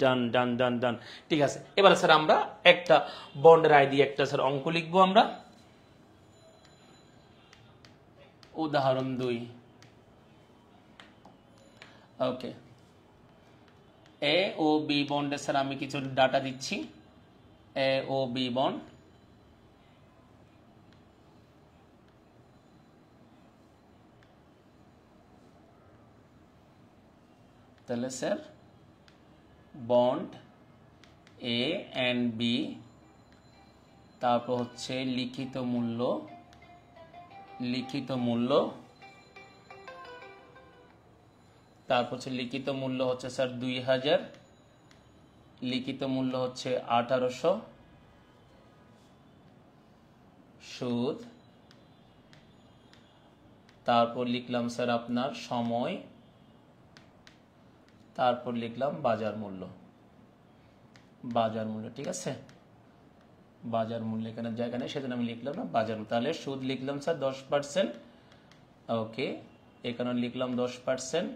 ডান ডান ডান ডান। ঠিক আছে, এবার স্যার আমরা একটা বন্ডের আই দিয়ে একটা স্যার অঙ্ক লিখবো আমরা। উদাহরণ 2, ওকে। এ ও বি বন্ডে স্যার আমি কিছু ডাটা দিচ্ছি। এ ও বি বন্ড, তাহলে sir bond A and B, তারপর হচ্ছে লিখিত মূল্য, লিখিত মূল্য, তারপর হচ্ছে লিখিত মূল্য হচ্ছে স্যার 2000, লিখিত মূল্য হচ্ছে 1800, সুদ, তারপর লিখলাম স্যার আপনার সময়, তারপর লিখলাম বাজার মূল্য, বাজার মূল্য। ঠিক আছে, বাজার মূল্য এখানে জায়গা নেই সেজন্য আমি লিখলাম না বাজার মূল্য। তাহলে সুদ লিখলাম স্যার 10%, ওকে, এখানে লিখলাম 10%,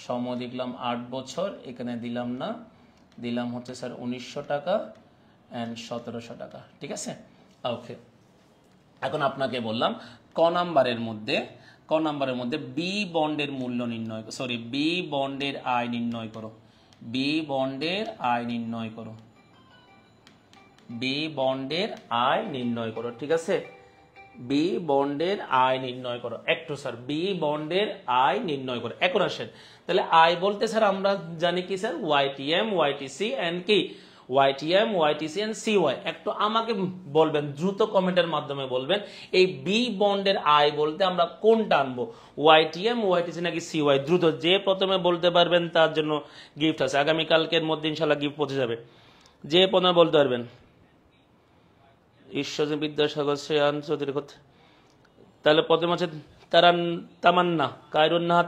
সময় লিখলাম 8 বছর, এখানে দিলাম না, দিলাম হচ্ছে স্যার 1900 টাকা অ্যান্ড 1700 টাকা। ঠিক আছে, ওকে। এখন আপনাকে বললাম ক নাম্বারের মধ্যে বি বন্ডের মূল্য নির্ণয়, সরি বি বন্ডের আয় নির্ণয় করো, বি বন্ডের আয় নির্ণয় করো, বি বন্ডের আয় নির্ণয় করো। ঠিক আছে, বি বন্ডের আয় নির্ণয় করো একটু স্যার, বি বন্ডের আয় নির্ণয় করো। এখন আসেন, তাহলে আয় বলতে স্যার আমরা জানি কি স্যার, ওয়াইটিএম, ওয়াইটিসি এন্ড কি, ওয়াইটিএম, ওয়াইটিসি এন্ড সিওয়াই। একটু আমাকে বলবেন, দ্রুত কমেন্টের মাধ্যমে বলবেন এই বি বন্ডের আয় বলতে আমরা কোনটা আনবো, ওয়াইটিএম, ওয়াইটিসি নাকি সিওয়াই। দ্রুত যে প্রথমে বলতে পারবেন তার জন্য গিফট আছে, আগামীকালকের মধ্যে ইনশাল্লাহ গিফট পৌঁছে যাবে। যে প্রথমে বলতে পারবেন, ঈশ্বর বিদ্যাসাগর, শ্রেয়ান চৌধুরী। তাহলে প্রথম আছে তামান্না, কায়রুন নাহা,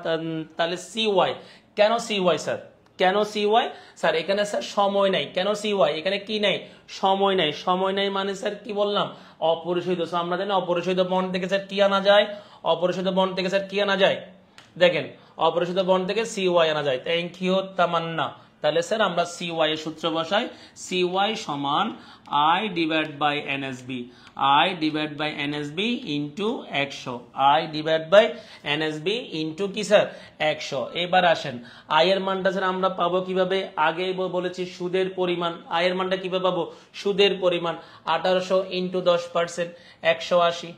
তাহলে সিওয়াই। কেন সিওয়াই স্যার, কেন সিওয়াই স্যার? এখানে স্যার সময় নাই। কেন সিওয়াই? এখানে কি নাই, সময় নাই। সময় নাই মানে স্যার কি বললাম, অপরিশোধিত। আমরা জানি অপরিশোধিত বন্ড থেকে স্যার কি আনা যায়, অপরিশোধিত বন্ড থেকে স্যার কি আনা যায়, দেখেন অপরিশোধিত বন্ড থেকে সিওয়াই আনা যায়। Thank you Tamanna. তাহলে স্যার আমরা সিওয়াই এর সূত্র বসাই, সিওয়াই সমান I divide by NSB, i divide by NSB into 100, i divide by NSB into কি স্যার 100। এবার আসেন আয়ের মানটা স্যার আমরা পাবো কিভাবে, আগে বলেছি সুদের পরিমাণ। আয়ের মানটা কিভাবে পাবো, সুদের পরিমাণ 1800 ইন্টু 10%, 180,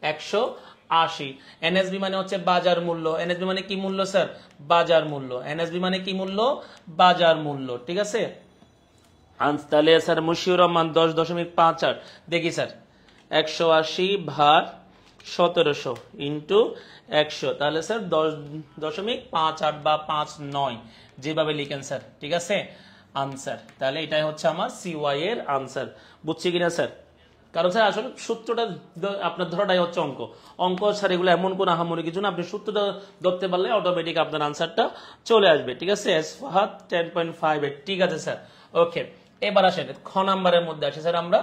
180। এনএসবি মানে হচ্ছে বাজার মূল্য, এনএসবি মানে কি মূল্য স্যার, বাজার মূল্য, এনএসবি মানে কি মূল্য, বাজার মূল্য। ঠিক আছে, তাহলে স্যার মুশিউর রহমান 10.58, দেখি স্যার 180 ভাগ 1700 ইন্টু 100, তাহলে স্যার 10.58 বা 59 যেভাবে লিখেন স্যার। ঠিক আছে, আনসার। তাহলে এটাই হচ্ছে আমার সিওয়াই এর আনসার। বুঝছি কিনা স্যার? কারণ স্যার আসলে সূত্রটা আপনার ধরাটাই হচ্ছে অঙ্ক, অঙ্ক স্যার এগুলো এমন কোন আহামরি কিছু না, আপনি সূত্রটা ধরতে পারলে অটোমেটিক আপনার আনসারটা চলে আসবে। ঠিক আছে, এস ফাহাদ 10.58। ঠিক আছে স্যার, ওকে। এবার আসেন খ নাম্বারের মধ্যে আসে স্যার, আমরা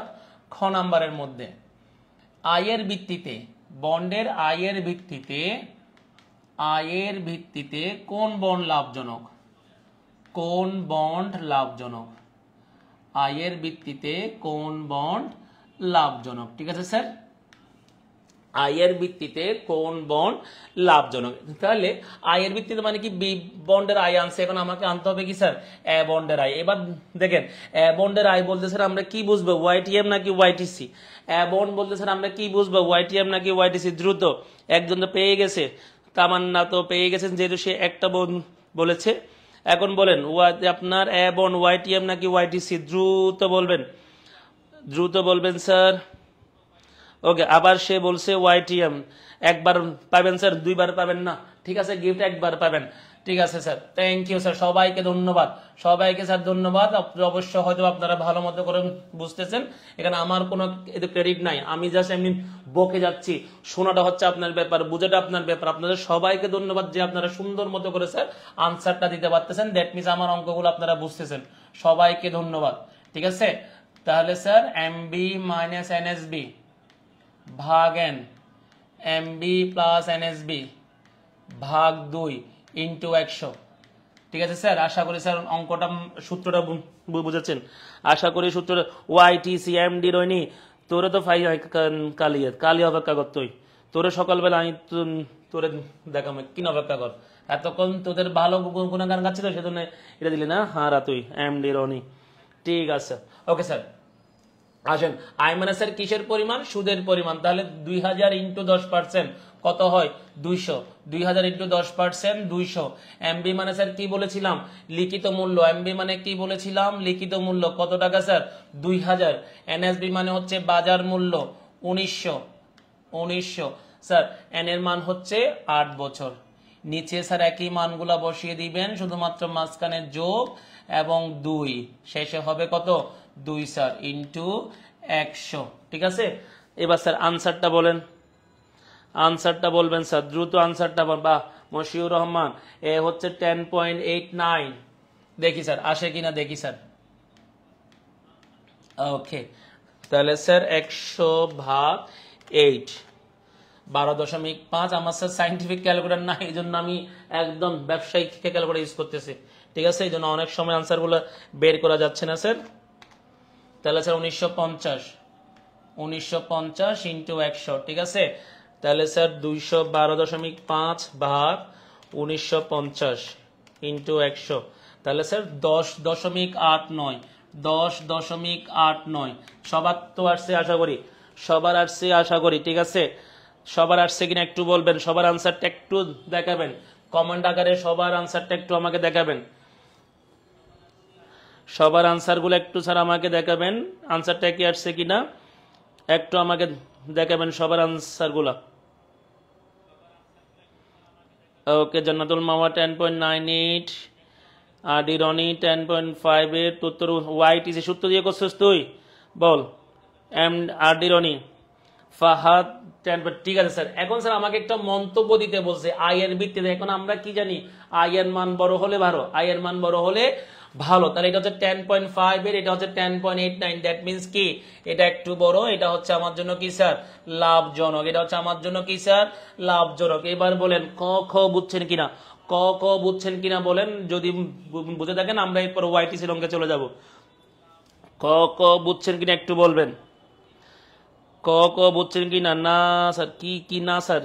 খ নাম্বারের মধ্যে আয়ের ভিত্তিতে, বন্ডের আয়ের ভিত্তিতে, আয়ের ভিত্তিতে কোন বন্ড লাভজনক, কোন বন্ড লাভজনক, আয়ের ভিত্তিতে কোন বন্ড লাভজনক। ঠিক আছে স্যার, আয়ের ভিত্তিতে কোন বন্ড লাভজনক। তাহলে আয়ের ভিত্তিতে মানে কি বি বন্ডের আয় আনছে, এখন আমাকে আনতে হবে কি স্যার এ বন্ডের আয়। এবার দেখেন এ বন্ডের আয় বলতে স্যার আমরা কি বুঝবো, ওয়াইটিএম নাকি ওয়াইটিসি। এ বন্ড বলতে স্যার আমরা কি বুঝবো, ওয়াইটিএম নাকি ওয়াইটিসি। দ্রুত একজন তো পেয়ে গেছে, তামান্না তো পেয়ে গেছেন যেহেতু সে একটা বন্ড বলেছে। এখন বলেন আপনার এ বন্ড ওয়াইটিএম নাকি ওয়াইটিসি, দ্রুত বলবেন, দ্রুত বলবেন স্যার। ওকে, আবার সে বলছে ওয়াইটিএম। একবার পাবেন স্যার, দুইবার পাবেন না। ঠিক আছে, গিফট একবার পাবেন। ঠিক আছে স্যার, থ্যাংক ইউ স্যার, সবাইকে ধন্যবাদ, সবাইকে স্যার ধন্যবাদ। অবশ্য হয়তো আপনারা ভালো মতো করে বুঝতেছেন, এখানে আমার কোনো ক্রেডিট নাই, আমি জাস্ট এমনি বকে যাচ্ছি। শোনাটা হচ্ছে আপনার ব্যাপার, বুঝাটা আপনার ব্যাপার। আপনাদের সবাইকে ধন্যবাদ যে আপনারা সুন্দর মতো করে স্যার আনসারটা দিতে পারতেছেন, দ্যাট মিনস আমার অঙ্কগুলো আপনারা বুঝতেছেন। সবাইকে ধন্যবাদ। ঠিক আছে, তাহলে স্যার এমবি মাইনাস এনএসবি ভাগ এন, এমবি প্লাস এনএসবি ভাগ 2 ইন্টু 100। ঠিক আছে স্যার, আশা করি স্যার অঙ্কটা সূত্রটা বুঝেছেন। আশা করি সূত্রটা ওয়াইটিসি এমডি রইনি। তোরে তো ফাই কালি অপেক্ষা কর, তোরে সকালবেলা আমি তোরে দেখাম কি অপেক্ষা কর। এতক্ষণ তোদের ভালো গুণগান গাচ্ছিল সেজন্য এটা দিলি না, হারা তুই এমডি রনি। ঠিক আছে, ওকে স্যার আসেন। আয় মানে স্যার কিসের পরিমাণ, সুদের পরিমাণ। তাহলে 2000 ইন্টু 10% কত হয় 200, 2000 ইন্টু 10% 200। এমবি মানে স্যার কি বলেছিলাম, লিখিত মূল্য। এমবি মানে কি বলেছিলাম, লিখিত মূল্য। কত টাকা স্যার 2000। এনএসবি মানে হচ্ছে বাজার মূল্য 1900 স্যার। এন এর মান হচ্ছে 8 বছর। নিচে স্যার একই মানগুলা বসিয়ে দিবেন, শুধুমাত্র মাঝখানে যোগ এবং 2, শেষে হবে কত 2 স্যার ইন্টু 100। ঠিক আছে, এবার স্যার আনসারটা বলেন, আনসারটা বলবেন স্যার, দ্রুত আনসারটা বল। বাহ মশিউর রহমান, এ হচ্ছে 10.89। দেখি স্যার আসে কিনা, দেখি স্যার। ওকে, তাহলে স্যার 100 ভাগ 8 12.5। আমার স্যার সাইন্টিফিক ক্যালকুলেটর না, এই জন্য আমি একদম ব্যবসায়িক ক্যালকুলেটর ইউজ করতেছি। ঠিক আছে, এই জন্য অনেক সময় আনসারগুলো বের করা যাচ্ছে না স্যার। তাহলে স্যার 1950 ইন্টু 100। ঠিক আছে, তাহলে স্যার 212.5 ভাগ 1950 ইন্টু 100। তাহলে স্যার 10.89, 10.89। সবার তো আসছে আশা করি, সবার আসছে আশা করি। ঠিক আছে, সবার আসছে কিনা একটু বলবেন, সবার আনসারটা একটু দেখাবেন কমেন্ট আকারে, সবার আনসারটা একটু আমাকে দেখাবেন, সবার আনসারগুলো একটু স্যার আমাকে দেখাবেন, আনসারটা কি আসছে কিনা একটু আমাকে দেখাবেন সবার আনসারগুলো। ওকে, জান্নাতুল মাওয়া 10.98, আডি রনি 10.58, উত্তর ওয়াইটিসি। সূত্র দিয়ে করছিস তুই, বল এম আডি রনি ফাহাদ 10। ঠিক আছে স্যার, এখন স্যার আমাকে একটা মন্তব্য দিতে বলছে আয়ের ভিত্তিতে। এখন আমরা কি জানি, আয়ের মান বড় হলে ভালো, আয়ের মান বড় হলে ভালো। তাহলে এটা হচ্ছে 10.5 এর, এটা হচ্ছে 10.89। দ্যাট মিনস কি এটা একটু বড়, এটা হচ্ছে আমার জন্য কি স্যার লাভজনক, এটা হচ্ছে আমার জন্য কি স্যার লাভজনক। এবার বলেন ক খ বুঝছেন কিনা, ক খ বুঝছেন কিনা বলেন। যদি বুঝে থাকেন আমরা এরপর ওয়াইটিসি অঙ্কে চলে যাব। ক ক বুঝছেন কিনা একটু বলবেন, ক ক বুঝছেন কি না। না স্যার, কি কি না স্যার,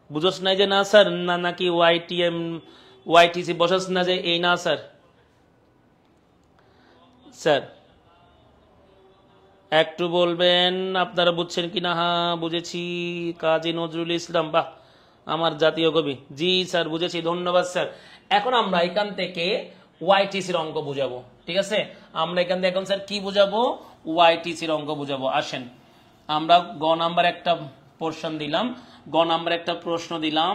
বুঝোস নাই যে না স্যার, না নাকি ওয়াইটিএম ওয়াইটিসি বসস না যে এই না স্যার। স্যার একটু বলবেন আপনারা বুঝছেন কি না। হ্যাঁ বুঝেছি, কাজী নজরুল ইসলাম, বাহ আমার জাতীয় কবি। জি স্যার বুঝেছি, ধন্যবাদ স্যার। এখন আমরা এখান থেকে ওয়াইটিসির অঙ্ক বুঝাবো। ঠিক আছে, আমরা এখান থেকে এখন স্যার কি বুঝাবো, ওয়াইটিসির অঙ্ক বুঝাবো। আসেন, আমরা গ নাম্বার একটা পোর্শন দিলাম, গ নাম্বার একটা প্রশ্ন দিলাম।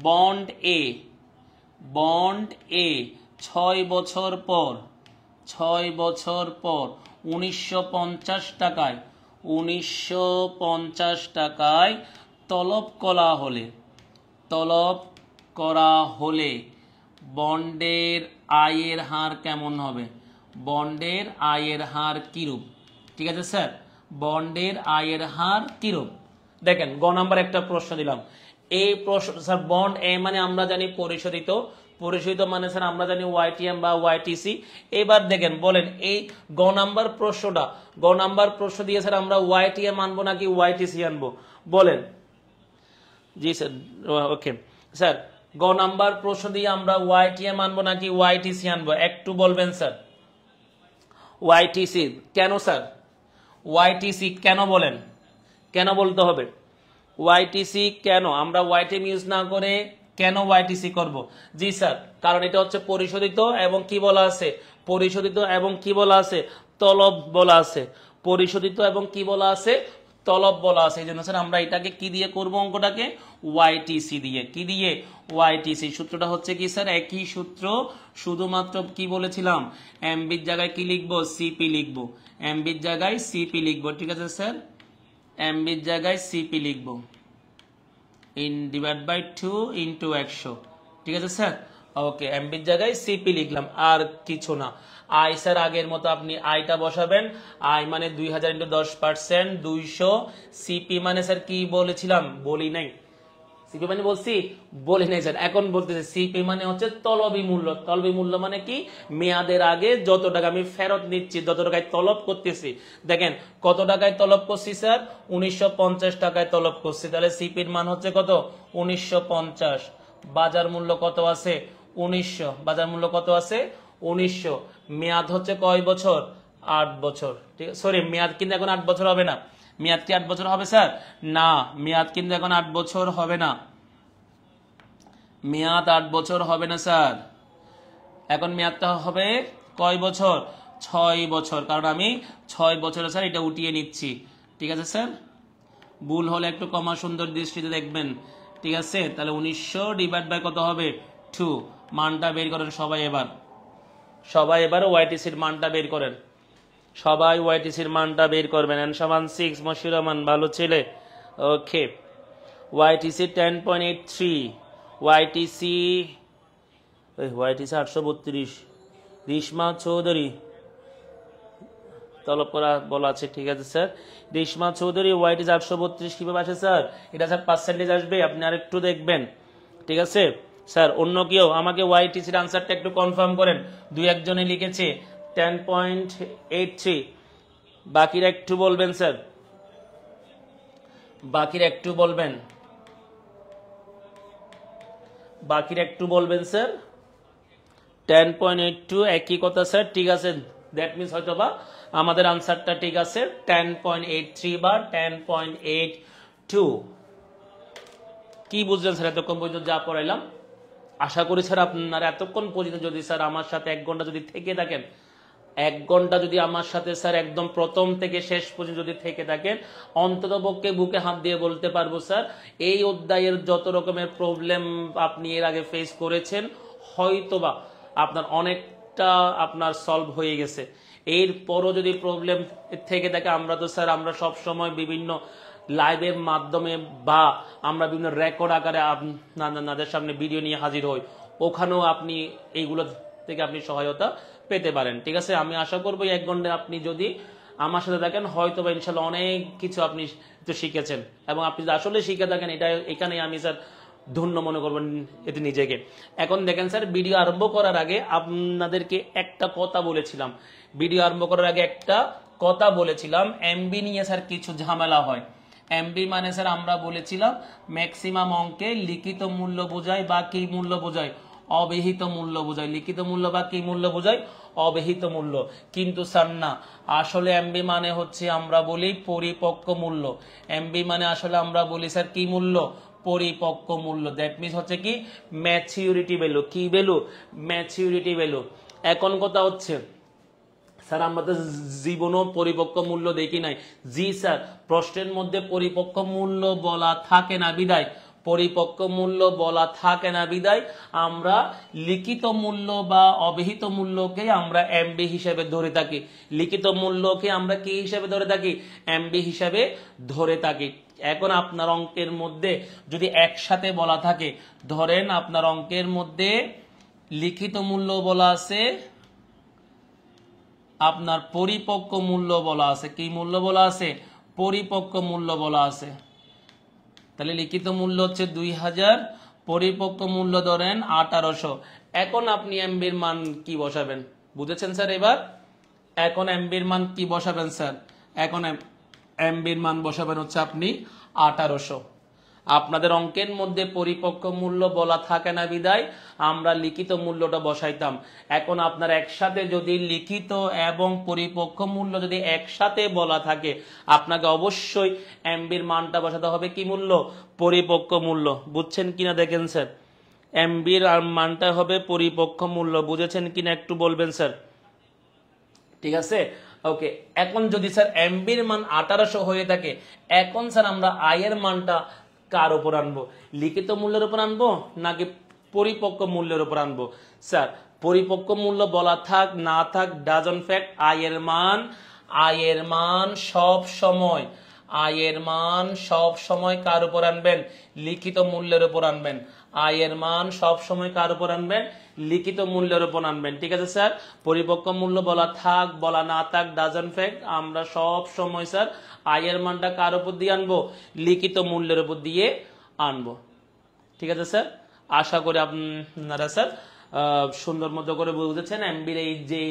বন্ড এ, বন্ড এ 6 বছর পর, 6 বছর পর 1950 টাকায়, 1950 টাকায় তলব করা হলে, তলব করা হলে বন্ডের আয়ের হার কেমন হবে, বন্ডের আয়ের হার কিরূপ। ঠিক আছে স্যার, বন্ডের আয়ের হার কিরূপ। দেখেন গ নাম্বার একটা প্রশ্ন দিলাম। এই প্রশ্ন স্যার বন্ড এ মানে আমরা জানি পরিশোধিত, পরিশোধিত মানে স্যার আমরা জানি ওয়াইটিএম বা ওয়াইটিসি। এবার দেখেন বলেন এই গ নাম্বার প্রশ্ন দিয়ে স্যার আমরা ওয়াইটিএম আনবো নাকি ওয়াইটিসি আনবো বলেন। জি স্যার, ওকে স্যার, গ নাম্বার প্রশ্ন দিয়ে আমরা ওয়াইটিএম আনবো নাকি ওয়াইটিসি আনবো একটু বলবেন স্যার। ওয়াইটিসি কেন স্যার? ওয়াইটিসি কেন বলেন, কেন বলতে হবে ওয়াইটিসি কেন? আমরা ওয়াইটিএম ইউজ না করে কেন ওয়াইটিসি করব? জি স্যার, কারণ এটা হচ্ছে পরিশোধিত এবং কি বলা আছে, পরিশোধিত এবং কি বলা আছে, তলব বলা আছে। পরিশোধিত এবং কি বলা আছে, তলব বলা আছে। এই জন্য স্যার আমরা এটাকে কি দিয়ে করব, অঙ্কটাকে ওয়াইটিসি দিয়ে। কি দিয়ে? ওয়াইটিসি। সূত্রটা হচ্ছে কি স্যার? একই সূত্র, শুধুমাত্র কি বলেছিলাম, এমবির জায়গায় কি লিখবো, সিপি লিখবো। এমবির জায়গায় সিপি লিখবো, ঠিক আছে স্যার, এমবির জায়গায় সিপি লিখবো, ইন ডিভাইড বাই 2 ইন্টু 100, ঠিক আছে স্যার। ওকে, এমবির জায়গায় সিপি লিখলাম, আর কিছু না। আই স্যার আগের মতো আপনি আইটা বসাবেন, আই মানে 2000 ইন্টু 10%, 200। সিপি মানে স্যার কি বলেছিলাম, বলি নাই, সিপি মানে বলছি, বলি নাই স্যার, এখন বলতেছি। সিপি মানে হচ্ছে তলবি মূল্য। তলবি মূল্য মানে কি, মেয়াদের আগে যত টাকা আমি ফেরত নিচ্ছি, যত টাকায় তলব করতেছি। দেখেন কত টাকায় তলব করছি স্যার, 1950 টাকায় তলব করছি। তাহলে সিপির মান হচ্ছে কত, 1950। বাজার মূল্য কত আছে, 1900। বাজার মূল্য কত আছে, 1900। মেয়াদ হচ্ছে কয় বছর, 8 বছর। ঠিক আছে, সরি, মেয়াদ কিন্তু এখন 8 বছর হবে না। মেয়াদ কি 8 বছর হবে স্যার? না, মেয়াদ কিন্তু এখন 8 বছর হবে না। মেয়াদ 8 বছর হবে না স্যার, এখন মেয়াদটা হবে কয় বছর, 6 বছর। কারণ আমি 6 বছরে স্যার এটা উঠিয়ে নিচ্ছি, ঠিক আছে স্যার। ভুল হলে একটু কমা সুন্দর দৃষ্টিতে দেখবেন, ঠিক আছে। তাহলে 1900 ডিভাইড বাই কত হবে, 2। মানটা বের করেন সবাই এবার, সবাই এবার ওয়াইটিসির মানটা বের করেন, সবাই ওয়াইটিসির মানটা বের করবেন। এন সমান 6, মশির রহমান ভালো ছেলে। ওকে, ওয়াইটিসি 10.83, ওয়াইটিসি 832, রিশমা চৌধুরী তলব করা বলা আছে, ঠিক আছে স্যার। রিশমা চৌধুরী ওয়াইটিসি 832 কিভাবে আসে স্যার? এটা স্যার পার্সেন্টেজ আসবে, আপনি আরেকটু দেখবেন, ঠিক আছে স্যার। অন্য কেউ আমাকে ওয়াইটিসির আনসারটা একটু কনফার্ম করেন। 2-1 জনে লিখেছে 10.83, বাকিরা একটু বলবেন স্যার, বাকিরা একটু বলবেন, বাকিরা একটু বলবেন স্যার। 10.82 একই কথা স্যার, ঠিক আছে। দ্যাট মিনস হয়তোবা আমাদের আনসারটা ঠিক আছে 10.83 বা 10.82। কি বুঝলেন স্যার এতক্ষণ পর্যন্ত যা পড়াইলাম? আশা করি স্যার আপনারা এতক্ষণ পর্যন্ত যদি স্যার আমার সাথে 1 ঘন্টা যদি থেকে থাকেন, 1 ঘন্টা যদি আমার সাথে স্যার একদম প্রথম থেকে শেষ পর্যন্ত যদি থেকে থাকেন, অন্ততপক্ষে বুকে হাত দিয়ে বলতে পারবো স্যার এই অধ্যায়ের যত রকমের প্রবলেম আপনি এর আগে ফেস করেছেন হয়তোবা আপনার অনেকটা আপনার সলভ হয়ে গেছে। এরপরও যদি প্রবলেম থেকে থাকে, আমরা তো স্যার আমরা সব সময় বিভিন্ন লাইভের মাধ্যমে বা আমরা বিভিন্ন রেকর্ড আকারে আপনাদের সামনে ভিডিও নিয়ে হাজির হই, ওখানেও আপনি এইগুলো থেকে আপনি সহায়তা পেতে পারেন, ঠিক আছে। আমি আশা করবো 1 ঘন্টায় আপনি যদি আমার সাথে থাকেন হয়তো বা ইনশাল্লাহ অনেক কিছু আপনি তো শিখেছেন, এবং আপনি যদি আসলে শিখে থাকেন এটা এখানে আমি স্যার ধন্য মনে করবেন এতে নিজেকে। এখন দেখেন স্যার, ভিডিও আরম্ভ করার আগে আপনাদেরকে একটা কথা বলেছিলাম, ভিডিও আরম্ভ করার আগে একটা কথা বলেছিলাম, এমবি নিয়ে স্যার কিছু ঝামেলা হয়। এমবি মানে স্যার আমরা বলেছিলাম ম্যাক্সিমাম অঙ্কে লিখিত মূল্য বোঝায় বা কি মূল্য বোঝায়, অবিহিত মূল্য বোঝায়। লিখিত মূল্য বা কি মূল্য বোঝায়, অবিহিত মূল্য। কিন্তু স্যার না, আসলে এমবি মানে হচ্ছে আমরা বলি পরিপক্ক মূল্য। এমবি মানে আসলে আমরা বলি স্যার কি মূল্য, পরিপক্ক মূল্য। দ্যাট মিনস হচ্ছে কি ম্যাচিউরিটি ভ্যালু। কি ভ্যালু, ম্যাচিউরিটি ভ্যালু। এখন কথা হচ্ছে স্যার আমরা তো জীবনও পরিপক্ক মূল্য দেখি নাই। জি স্যার, প্রশ্নের মধ্যে পরিপক্ক মূল্য বলা থাকে না বিদায়, পরিপক্ক মূল্য বলা থাকে না বিদায় আমরা লিখিত মূল্য বা অবিহিত মূল্যকে আমরা এমবি হিসেবে ধরে থাকি। লিখিত মূল্যকে আমরা কি হিসেবে ধরে থাকি, এমবি হিসেবে ধরে থাকি। এখন আপনার অঙ্কের মধ্যে যদি একসাথে বলা থাকে, ধরেন আপনার অঙ্কের মধ্যে লিখিত মূল্য বলা আছে, আপনার পরিপক্ক মূল্য বলা আছে, কি মূল্য বলা আছে, পরিপক্ক মূল্য বলা আছে। তাহলে লিখিত মূল্য হচ্ছে 2000, পরিপক্ক মূল্য ধরেন 1800। এখন আপনি এমবির মান কি বসাবেন, বুঝেছেন স্যার? এবার এখন এমবির মান কি বসাবেন স্যার? এখন এমবির মান বসাবেন হচ্ছে আপনি 1800। আপনাদের অঙ্কের মধ্যে পরিপক্ক মূল্য বলা থাকে না বিদায় আমরা লিখিত মূল্যটা বসাইতাম। এখন আপনার একসাথে যদি লিখিত এবং পরিপক্ক মূল্য যদি একসাথে বলা থাকে আপনাকে অবশ্যই এমবির মানটা বসাতে হবে কি মূল্য? পরিপক্ক মূল্য। বুঝছেন কিনা দেখেন স্যার, এমবির মানটা হবে পরিপক্ক মূল্য। বুঝেছেন কিনা একটু বলবেন স্যার? ঠিক আছে, ওকে। এখন যদি স্যার এমবির মান 1800 হয়ে থাকে, এখন স্যার আমরা আয়ের মানটা কার উপর আনবো? লিখিত মূল্যের উপর আনবো নাকি পরিপক্ক মূল্যের উপর আনবো? স্যার পরিপক্ক মূল্য বলা থাক না থাক ডাজন ফ্যাক্ট, আয়ের মান সব সময় কার উপর আনবেন? লিখিত মূল্যের উপর আনবেন। আয়ের মান সব সময় কার উপর আনবেন? লিখিত মূল্যের উপর আনবেন। ঠিক আছে স্যার, পরিপক্ক মূল্য বলা থাক বলা না থাক ডাজন ফ্যাক্ট, আমরা সব সময় স্যার আয়ের মানটা কার উপর দিয়ে আনবো? লিখিত মূল্যের উপর দিয়ে আনবো। ঠিক আছে স্যার, আশা করি আপনারা স্যার সুন্দর মতো করে বুঝেছেন। এমবির এই যে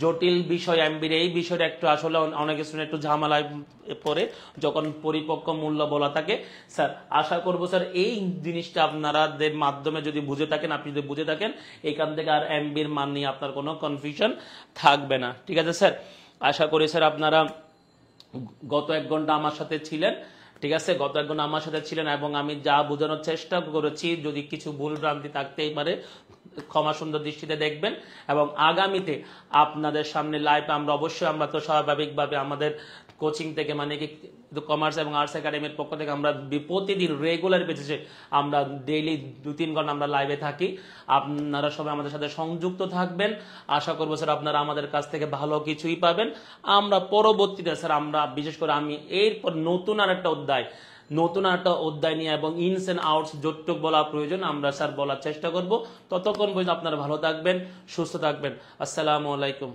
জটিল বিষয়, এমবির এই বিষয়টা একটু আসলে অনেক স্টুডেন্ট একটু ঝামেলায় পড়ে যখন পরিপক্ক মূল্য বলা থাকে। স্যার আশা করব স্যার এই জিনিসটা আপনাদের মাধ্যমে যদি বুঝে থাকেন, আপনি যদি বুঝে থাকেন, এখান থেকে আর এমবির মান নিয়ে আপনার কোনো কনফিউশন থাকবে না। ঠিক আছে স্যার, আশা করি স্যার আপনারা গত 1 ঘন্টা আমার সাথে ছিলেন। ঠিক আছে, গত 1 ঘন্টা আমার সাথে ছিলেন এবং আমি যা বোঝানোর চেষ্টা করেছি, যদি কিছু ভুল ভ্রান্তি থাকতেই পারে ক্ষমা সুন্দর দৃষ্টিতে দেখবেন। এবং আগামীতে আপনাদের সামনে লাইভ আমরা অবশ্যই, আমরা তো স্বাভাবিকভাবে আমাদের কোচিং থেকে মানে কি কমার্স এবং আর্টস একাডেমির পক্ষ থেকে আমরা প্রতিদিন রেগুলার বেসিসে আমরা ডেইলি 2-3 ঘন্টা আমরা লাইভে থাকি। আপনারা সবাই আমাদের সাথে সংযুক্ত থাকবেন। আশা করবো স্যার আপনারা আমাদের কাছ থেকে ভালো কিছুই পাবেন। আমরা পরবর্তীতে স্যার আমরা বিশেষ করে আমি এরপর নতুন আর একটা অধ্যায় নিয়ে এবং ইনস এন্ড আউটস যতটুকু বলা প্রয়োজন আমরা স্যার বলার চেষ্টা করব। ততক্ষণ পর্যন্ত আপনারা ভালো থাকবেন, সুস্থ থাকবেন। আসসালামু আলাইকুম।